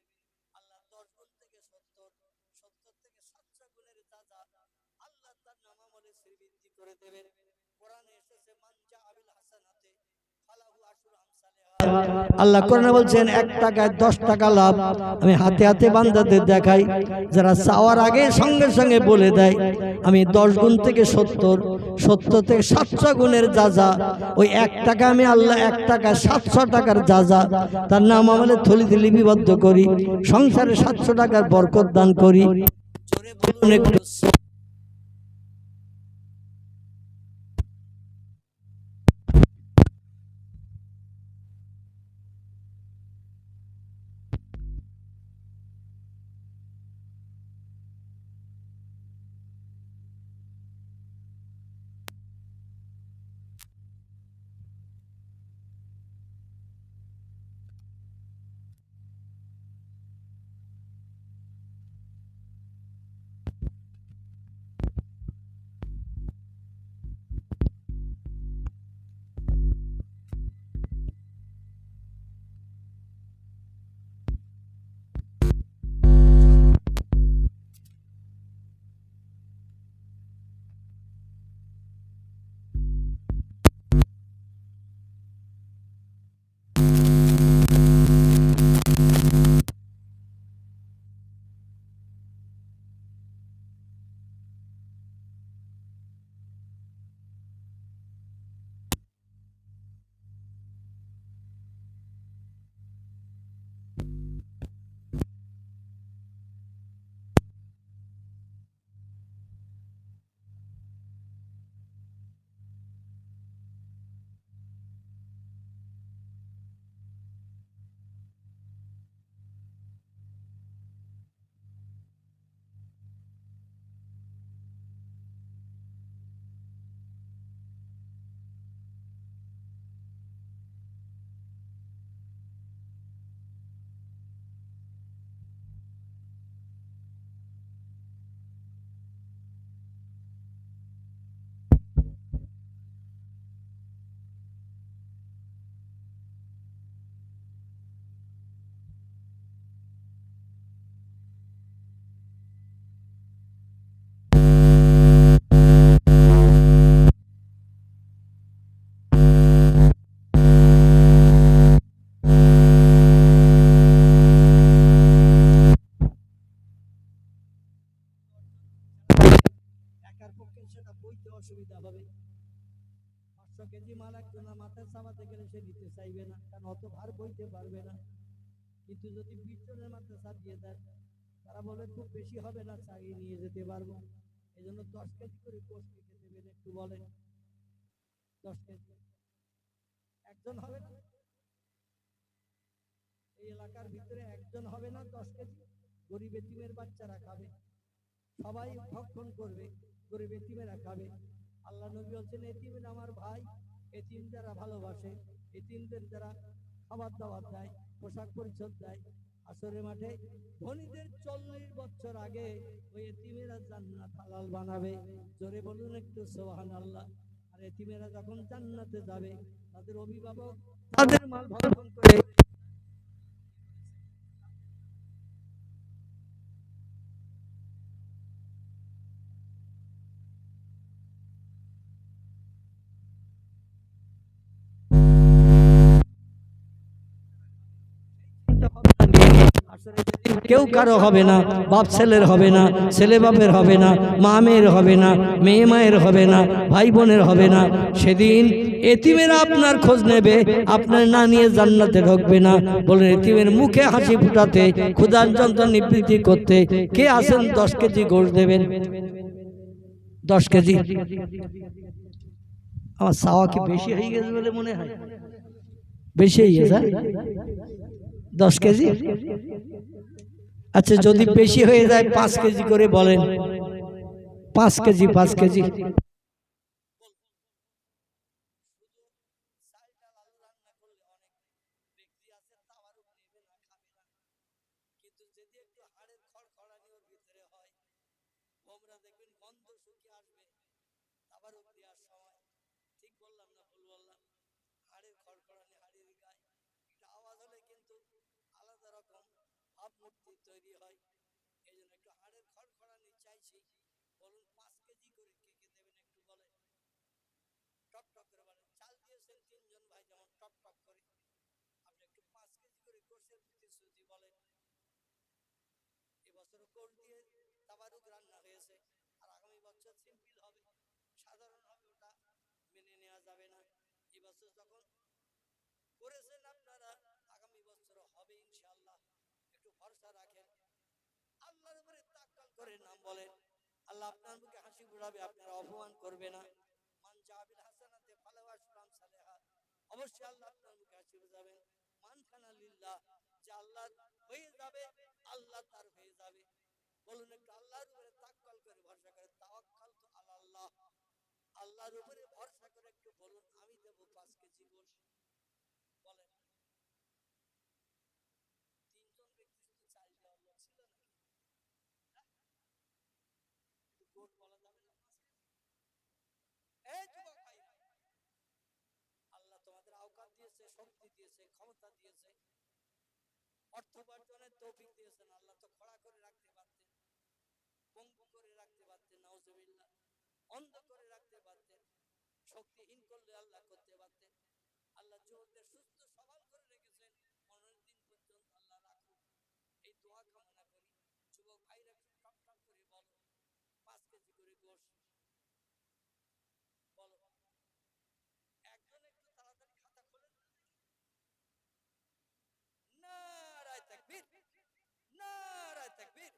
আল্লাহ 10 গুণ থেকে 70, 70 থেকে 700 গুণের যা আল্লাহ তার নামামলে শ্রীবৃদ্ধি করে দেবেন। কোরআনে এসেছে মান জাআবিল হাসানাতে ফালাহু আশরু আমসালিহা। আল্লাহ কোরআনে বলছেন 1 টাকায় 10 টাকা লাভ। আমি হাতে হাতে বান্দাদের দেখাই, যারা চাওয়ার আগে সঙ্গে সঙ্গে বলে দেয় আমি 10 গুণ থেকে 70, 70 থেকে 700 গুণের যা ওই 1 টাকা আমি আল্লাহ 1 টাকা 700 টাকার যা তার নাম আমলে থলিতে লিপিবদ্ধ করি, সংসারে 700 টাকার বরকত দান করি। জোরে বলুন একটু। অসুবিধা হবে। 500 কেজি মাল একজনের মাথায় চাপাতে গেলে সে দিতে চাইবে না, কারণ অত ভার বইতে পারবে না। কিন্তু যদি 20 জনের মাথায় চাপিয়ে দেন তারা বলে খুব বেশি হবে না, চালিয়ে নিয়ে যেতে পারবো। এই জন্য 10 কেজি করে গোশ লিখে দেবেন। একটু বলেন 10 কেজি একজন হবে না, এই এলাকার ভিতরে একজন হবে না 10 কেজি? গরিব এতিমের বাচ্চারা খাবে, সবাই ভক্ষণ করবে, গরিব এতিমেরা খাবে। আল্লাহ নবী বলছেন এতিম আমার ভাই, এতিম যারা ভালোবাসে, এতিমদের যারা খাবার দাবার দেয়, পোশাক পরিচ্ছদ দেয়, আসরের মাঠে ধনীদের 40 বছর আগে ওই এতিমেরা জান্নাত হালাল বানাবে। জোরে বলুন একটু সুবহানাল্লাহ। আর এতিমেরা যখন জান্নাতে যাবে, তাদের অভিভাবক তাদের মাল ভক্ষণ করে কেউ কারো হবে না, বাপ ছেলের হবে না, ছেলে বাপের হবে না, মা মেয়ের হবে না, মেয়ে মায়ের হবে না, ভাই বোনের হবে না। সেদিন এতিমেরা আপনার খোঁজ নেবে, আপনার না নিয়ে জান্নাতে ঢুকবে না। বলেন এতিমের মুখে হাসি ফুটাতে, ক্ষুধার যন্ত্রণা নিবৃত্তি করতে কে আছেন 10 কেজি গোশত দেবেন? 10 কেজি। আমার চাওয়া কি বেশি হয়ে গেছে বলে মনে হয়? বেশি হয়ে গেছে 10 কেজি? আচ্ছা যদি বেশি হয়ে যায় 5 কেজি করে বলেন। 5 কেজি, 5 কেজি। ভাবমূর্তি তৈরি হয়, এই জন্য একটু হাড়ের খড়খড়ানি চাইছি। বলুন 5 কেজি করে কে কে দেবেন একটু বলেন, টপ টপ করে বলেন। চাল দিয়েছেন 3 জন ভাই, যেমন টপ টপ করে আপনি একটু 5 কেজি করে গোশের প্রতিশ্রুতি বলেন। এবছর গোশ দিয়ে তাবারুক রান্না হয়েছে, আর আগামী বছর সিম্পল হবে, সাধারণ হবে, ওটা মেনে নেওয়া যাবে না। এবছর যখন করেছেন আপনারা, আগামী বছর হবে ইনশাআল্লাহ, একটু ভরসা রাখেন, আল্লাহর উপরে তাওয়াক্কুল করে নাম বলেন। আল্লাহ আপনার মুখে হাসি ফুটাবে, আপনারা অপমান করবে না। মান জাবিল হাসানাতে ফালাহু আশরু আমসালিহা, অবশ্যই আল্লাহ আপনার মুখে হাসি ফুটাবেন। মান কানা লিল্লাহ, যে আল্লাহ হয়ে যাবে, আল্লাহ তার হয়ে যাবে। বলুন একটু আল্লাহর উপরে তাওয়াক্কুল করে ভরসা করে, তাওয়াক্কালতু আলাল্লাহ, আল্লাহর উপরে ভরসা করে একটু বলুন আমি দেব 5 কেজি গোশত। বলেন 3 জন ব্যক্তি শুধু চাল দেওয়ার লোক ছিল নাকি? গোশত বলা যাবে না 5 কেজি? এই যুবক ভাইরা, আল্লাহ তোমাদের আওকাত দিয়েছে, শক্তি দিয়েছে, ক্ষমতা দিয়েছে, অর্থ উপার্জনের তৌফিক দিয়েছেন। আল্লাহ তো খড়া করে রাখতে পারতেন, পঙ্গু করে রাখতে পারতেন, নাউজুবিল্লাহ, অন্ধ করে রাখতে পারতেন, শক্তিহীন করলে আল্লাহ করতে পারতেন। আল্লাহ যুবকদের সুস্থ সবল করে রেখেছেন, 15 দিন পর্যন্ত আল্লাহ রাখুন, এই দোয়া কামনা করি। যুবক ভাইরা একটু টপ টপ করে বলো 5 কেজি করে গোশত বলো। একজন একটু তাড়াতাড়ি খাতা খোলেন। নারায়ে তাকবীর, নারায়ে তাকবীর।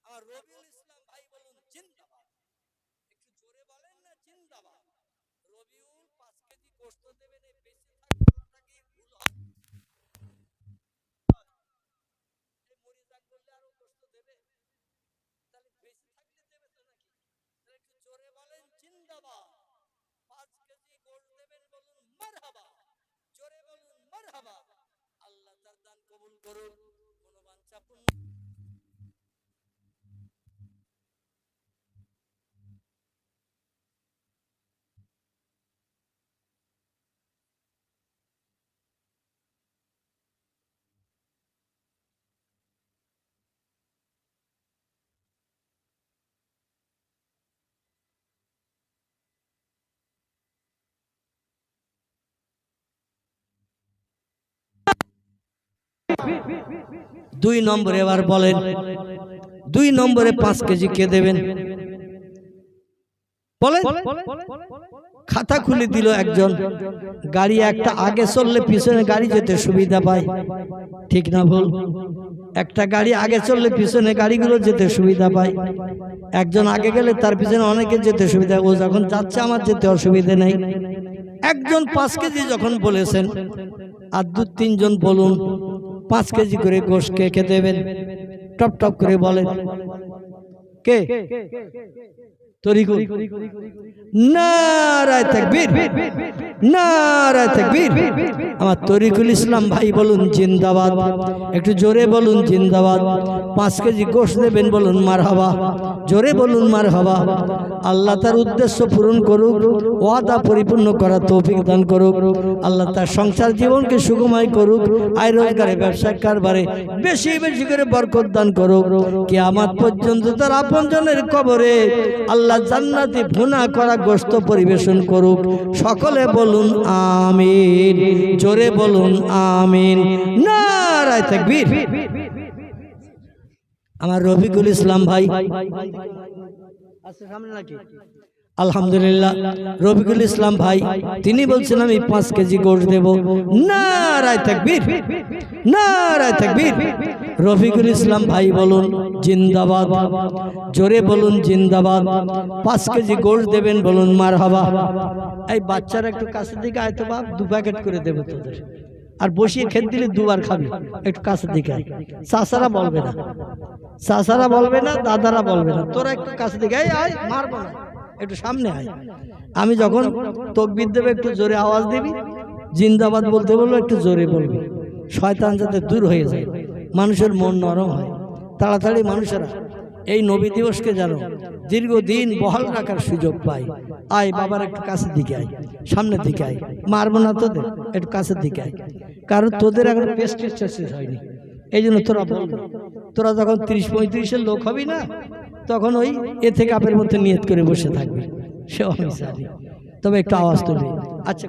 আমার রবিউল ইসলাম ভাই বলুন জিন্দাবাদ, একটু জোরে বলেন না জিন্দাবাদ। রবিউল 5 কেজি গোশত দেবেন, এই বেঁচে থাকতে কি ভুল হয়? এই মরে যাক বললে আরো গোশত দেবে? তাহলে বেঁচে থাকলে দেবে তো নাকি? তাহলে একটু জোরে বলেন জিন্দাবাদ। 5 কেজি গোশত দেবেন, বলুন মারহাবা, জোরে বলুন মারহাবা। আল্লাহ তার দান কবুল করুন। মনোবাঞ্ছা পূর্ণ। দুই নম্বরে এবার বলেন, 2 নম্বরে 5 কেজি কে দেবেন বলেন? খাতা খুলে দিল একজন, গাড়ি একটা আগে চললে পিছনে গাড়ি যেতে সুবিধা পায়, ঠিক না ভুল? একটা গাড়ি আগে চললে পিছনে গাড়িগুলো যেতে সুবিধা পায়। একজন আগে গেলে তার পিছনে অনেকে যেতে সুবিধা, ও যখন যাচ্ছে আমার যেতে অসুবিধা নেই। একজন 5 কেজি যখন বলেছেন, আর 2-3 জন বলুন 5 কেজি করে গোশত কে কে দেবেন? টপ টপ করে বলেন কে? তরিকুল। নারায়ে তাকবীর, নারায়ে তাকবীর। আমার তরিকুল ইসলাম ভাই বলুন জিন্দাবাদ, একটু জোরে বলুন জিন্দাবাদ। 5 কেজি গোশত দেবেন, বলুন মারহাবা, জোরে বলুন মারহাবা। আল্লাহ তার উদ্দেশ্য পূরণ করুক, ওয়াদা পরিপূর্ণ করার তৌফিক দান করুক। আল্লাহ তার সংসার জীবনকে সুগময় করুক, আয় রোজগারে ব্যবসা কারবারে বেশি বেশি করে বরকত দান করুক। কিয়ামত পর্যন্ত তার আপনজনের কবরে আল্লাহ জান্নাতি ভুনা করা গোশত পরিবেশন করুক। সকলে বলুন আমিন, জোরে বলুন আমিন। নারায়ে তাকবীর। আমার রফিকুল ইসলাম ভাই আছে সামনে নাকি? আলহামদুলিল্লাহ, রফিকুল ইসলাম ভাই তিনি বলছেন আমি 5 কেজি গোশত দেব। নারায়ে তাকবীর, নারায়ে তাকবীর। রফিকুল ইসলাম ভাই বলুন জিন্দাবাদ, জোরে বলুন জিন্দাবাদ। 5 কেজি গোশত দেবেন, বলুন মারহাবা। এই বাচ্চারা একটু কাছে দিকে আয় তো বাপ, 2 প্যাকেট করে দেব তোদের। আর বসিয়ে খেতে দিলে 2 বার খাবি, একটু কাছে দিকে আয়। চাচারা বলবে না, চাচারা বলবে না, দাদারা বলবে না, তোরা একটু কাছে দিকে আয়, আয় মারবো না, একটু সামনে আয়। আমি যখন তাকবীর দেব একটু জোরে আওয়াজ দিবি, জিন্দাবাদ বলতে বলবো একটু জোরে বলবি, শয়তান যাতে দূর হয়ে যায়, মানুষের মন নরম হয়। তাড়াতাড়ি মানুষেরা এই নবী দিবসকে জানো দীর্ঘদিন বহাল রাখার সুযোগ পায়। আয় বাবার একটু কাছের দিকে আয়, সামনের দিকে আয়, মারবো না তোদের, একটু কাছের দিকে আয়। কারণ তোদের এখন পেস্টিস শেষ হয়নি, এই জন্য তোরা বলবো। তোরা যখন 30-35-এর লোক হবি না, তখন ওই এতে কাপের মধ্যে নিয়ত করে বসে থাকবে, সে আমি জানি। তবে একটু আওয়াজ তুলবে। আচ্ছা,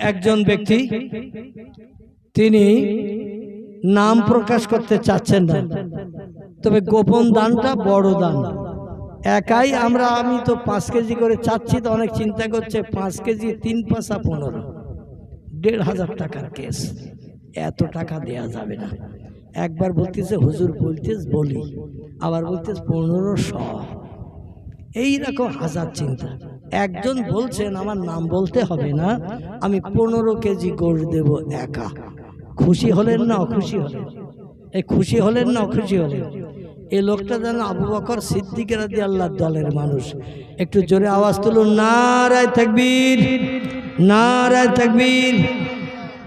একজন ব্যক্তি তিনি নাম প্রকাশ করতে চাচ্ছেন না, তবে গোপন দানটা বড় দান। একাই আমি তো 5 কেজি করে চাচ্ছি, তো অনেক চিন্তা করছে 5 কেজি 3-5 15, 1,500 টাকার কেস, এত টাকা দেয়া যাবে না। একবার বলতেছে হুজুর বলতেছ বলি, আবার বলতেছ 1500, এইরকম হাজার চিন্তা। একজন বলছেন আমার নাম বলতে হবে না, আমি 15 কেজি গোশত দেব একা। খুশি হলেন না অখুশি হলেন? এই খুশি হলেন না অখুশি হলেন? এই লোকটা যেন আবু বকর সিদ্দিক রাদিয়াল্লাহু দলের মানুষ। একটু জোরে আওয়াজ তুলুন, নারায়ে তাকবীর, নারায়ে তাকবীর।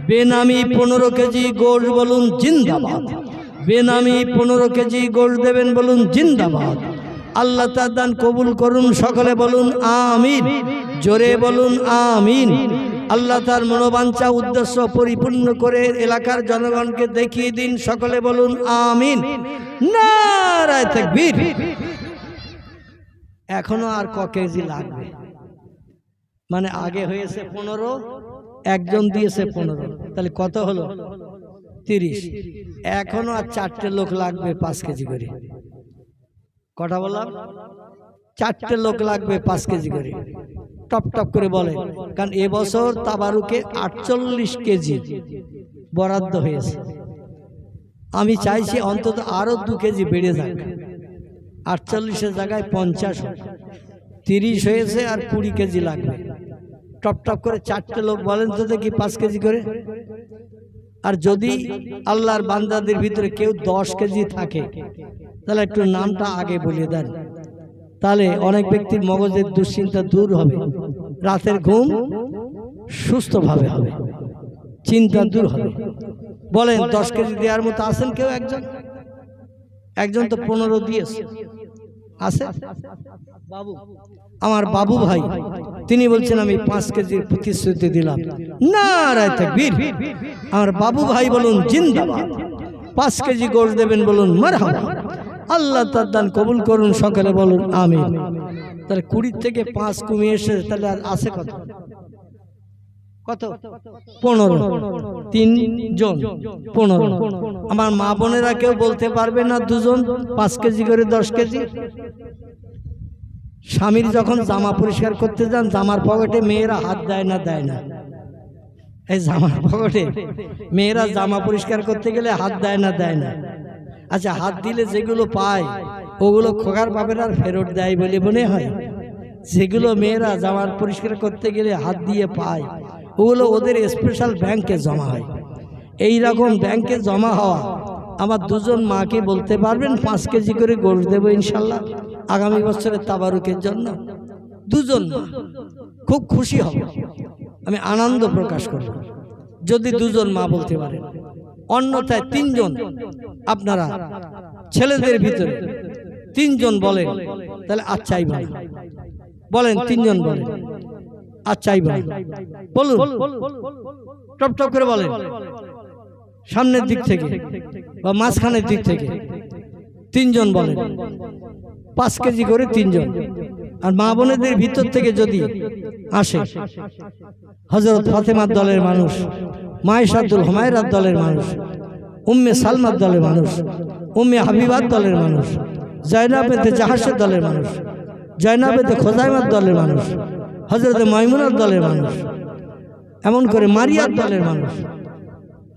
বেনামি 15 কেজি গোশত বলুন জিন্দাবাদ। বেনামি 15 কেজি গোশত দেবেন, বলুন জিন্দাবাদ। আল্লাহ তার দান কবুল করুন, সকলে বলুন আমিন, জোরে বলুন আমিন। আল্লাহ তার মনোবাঞ্ছা উদ্দেশ্য পরিপূর্ণ করে এলাকার জনগণকে দেখিয়ে দিন, সকলে বলুন আমিন। নারায়ে তাকবীর। এখনো আর ক কেজি লাগবে? মানে আগে হয়েছে 15, একজন দিয়েছে 15, তাহলে কত হলো? 30। এখনো আর 4টে লোক লাগবে 5 কেজি করে। কটা বললাম? 4টে লোক লাগবে 5 কেজি করে। টপ টপ করে বলে, কারণ এবছর তাবারুকে 48 কেজি বরাদ্দ হয়েছে। আমি চাইছি অন্তত আরো 2 কেজি বেড়ে যাক, 48-এর জায়গায় 50 হোক, 30 হয়েছে, আর 20 কেজি লাগবে। টপ টপ করে 4টে লোক বলেন তো দেখি 5 কেজি করে। আর যদি আল্লাহর বান্দাদের ভিতরে কেউ 10 কেজি থাকে, তাহলে একটু নামটা আগে বলে দেন, তাহলে অনেক ব্যক্তির মগজের দুশ্চিন্তা দূর হবে, রাতের ঘুম সুস্থভাবে হবে, চিন্তা দূর হবে। বলেন 10 কেজি দেওয়ার মতো আছেন কেউ? একজন তো 15 দিয়েছে, আছে বাবু, আমার বাবু ভাই, তিনি বলছেন আমি 5 কেজির প্রতিশ্রুতি দিলাম। নারায়ে তাকবীর। আমার বাবু ভাই বলুন জিন্দাবাদ। 5 কেজি গোশত দেবেন, বলুন মারহাবা। আল্লাহ তার দান কবুল করুন, সকলে বলুন আমিন। তাহলে 20 থেকে 5 কমিয়ে এসে তাহলে আর আছে কত? কত? 15। 3 জন 15। আমার মা বোনেরা কেউ বলতে পারবে না 2 জন 5 কেজি করে 10 কেজি? স্বামীর যখন জামা পরিষ্কার করতে যান, জামার পকেটে মেয়েরা হাত দেয় না? দেয় না? এই জামার পকেটে মেয়েরা জামা পরিষ্কার করতে গেলে হাত দেয় না? দেয় না? আচ্ছা, হাত দিলে যেগুলো পায় ওগুলো খোকার বাপের আর ফেরত দেয় বলে মনে হয়? যেগুলো মেয়েরা জামার পরিষ্কার করতে গেলে হাত দিয়ে পায় ওগুলো ওদের স্পেশাল ব্যাংকে জমা হয়। এই রকম ব্যাংকে জমা হওয়া আমার দুজন মাকে বলতে পারবেন 5 কেজি করে গোশত দেবো ইনশাল্লাহ আগামী বছরের তাবারুকের জন্য? দুজন মা খুব খুশি হবে, আমি আনন্দ প্রকাশ করব যদি দুজন মা বলতে পারেন। অন্যথায় 3 জন আপনারা ছেলেদের ভিতরে 3 জন বলেন, তাহলে আচ্ছাই ভাই বলেন। 3 জন বলেন আচ্ছাই ভাই বলুন, টপ টপ করে বলেন। সামনের দিক থেকে বা মাঝখানের দিক থেকে 3 জন বলেন। 5 কেজি করে 3 জন। আর মা বোনেদের ভিতর থেকে যদি আসে হযরত ফাতেমার দলের মানুষ, মায়েশাতুল হুমায়রার দলের মানুষ, উম্মে সালমার দলের মানুষ, উম্মে হাবিবার দলের মানুষ, জায়নাবে জাহাসের দলের মানুষ, জায়নাবে খোজাইমার দলের মানুষ, হযরত মাইমুনার দলের মানুষ, এমন করে মারিয়ার দলের মানুষ,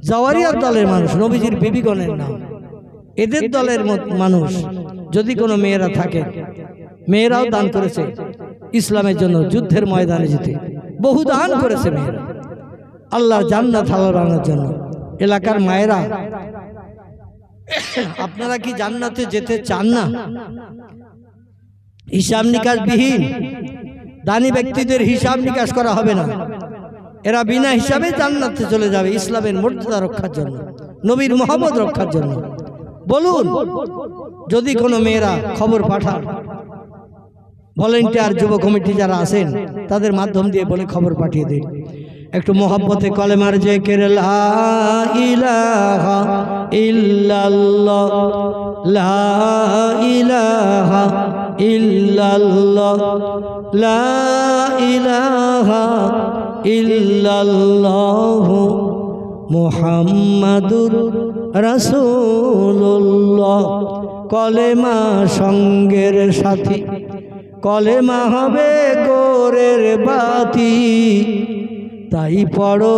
জাওয়ারিয়ার দলের মানুষ, নবীজির বিবিগণের নাম, এদের দলের মানুষ যদি কোনো মেয়েরা থাকে, মেয়েরাও দান করেছে ইসলামের জন্য, যুদ্ধের ময়দানে যেতে বহু দান করেছে মেয়েরা আল্লাহর জান্নাত হালাল বানানোর জন্য। এলাকার মায়েরা, আপনারা কি জান্নাতে যেতে চান না? হিসাব নিকাশ বিহীন দানি ব্যক্তিদের হিসাব নিকাশ করা হবে না, এরা বিনা হিসাবে জান্নাতে চলে যাবে ইসলামের মর্যাদা রক্ষার জন্য, নবীর মহব্বত রক্ষার জন্য। বলুন, যদি কোনো মেয়েরা খবর পাঠান, ভলেন্টিয়ার যুব কমিটি যারা আছেন তাদের মাধ্যম দিয়ে বলে খবর পাঠিয়ে দিন, একটু মহব্বতে কলেমার জিকির লা ইলাহা ইল্লাল্লাহ, লা ইলাহা ইল্লাল্লাহ, লা ইলাহা ইল্লাল্লাহ মুহাম্মাদুর রাসূলুল্লাহ। কলেমা সঙ্গের সাথী, কলেমা হবে গোরের বাতি, তাই পড়ো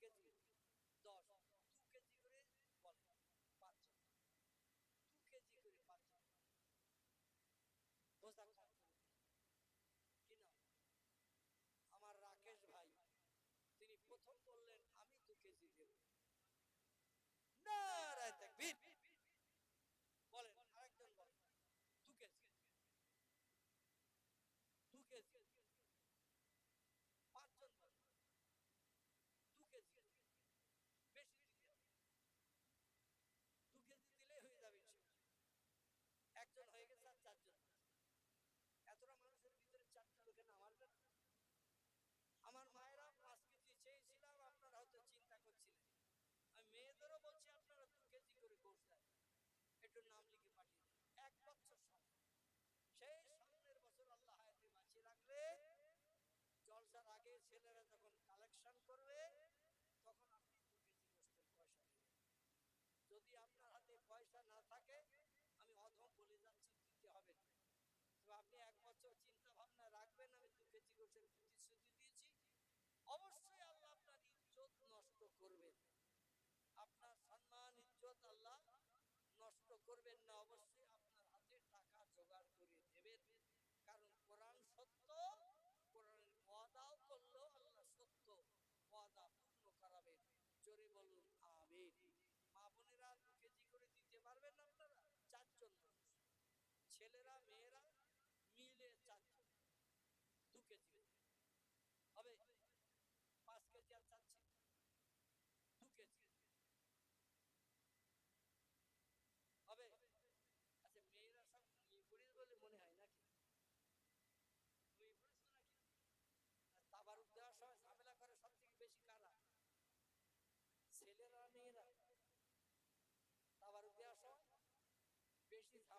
কেজি 10, 2 কেজি করে বলে 5 জন, 2 কেজি করে 5 জন বোঝা কম করে কিনা। আমার রাকেশ ভাই তিনি প্রথম বললেন আমি 2 কেজি দেব। নারায়ে তাকবীর বলেন। আরেকজন বলেন 2 কেজি, 2 কেজি। 5 জন বলেন 2 কেজি, বেশি দিতে হবে, 2 কেজি দিলেই হয়ে যাবে ইনশাআল্লাহ। একজন হয়ে গেছে আর 4 জন। এতটা মানুষের ভিতরে 4টা লোকে না মারবেন। আমার মায়েরা 5 কেজি চেয়েছিলাম, আপনারা হয়তো চিন্তা করছিলেন। আমি মেয়েদেরও বলছি আপনারা 2 কেজি করে গোশত দেন, একটু নাম লিখে পাঠিয়ে দেন। 1 বছর সময়, সেই সামনের বছর আল্লাহ হায়াতে বাঁচিয়ে রাখলে জলসার আগে ছেলেরা যখন কালেকশন করবে তখন আপনি 2 কেজি গোশতের পয়সা দেবেন। যদি আপনার হাতে পয়সা না থাকে আমি অধম বলে যাচ্ছি দিতে হবে না, তবে আপনি 1 বছর চিন্তা ভাবনা রাখবেন আমি 2 কেজি গোশতের প্রতিশ্রুতি দিয়েছি। অবশ্যই আল্লাহ আপনার ইজ্জত নষ্ট করবেন, আপনার সম্মান ইজ্জত আল্লাহ নষ্ট করবেন না। অবশ্যই আপনার হাতে টাকা জোগাড় করে দেবেন, কারণ কোরআন সত্য, কোরআনের ওয়াদাও করলো আল্লাহ সত্য, ওয়াদা পূর্ণ করাবেন। জোরে বলুন আমিন। মা বোনেরা 2 কেজি করে দিতে পারবেন আপনারা? 4 জন মানুষ, ছেলেরা মেয়েরা মিলে 4 জন 2 কেজি হবে। 5 কেজি আর চাচ্ছি 2 কেজি হবে। আচ্ছা মেয়েরা সব ঘুমিয়ে পড়ে বলে মনে হয় নাকি? ঘুমিয়ে পড়েছো নাকি? তাবারুক দেওয়ার সময় ঝামেলা করে সব থেকে বেশি কারা? ছেলেরা মেয়েরা। তাবারুক দেওয়ার সময় বেশি ঝামেলা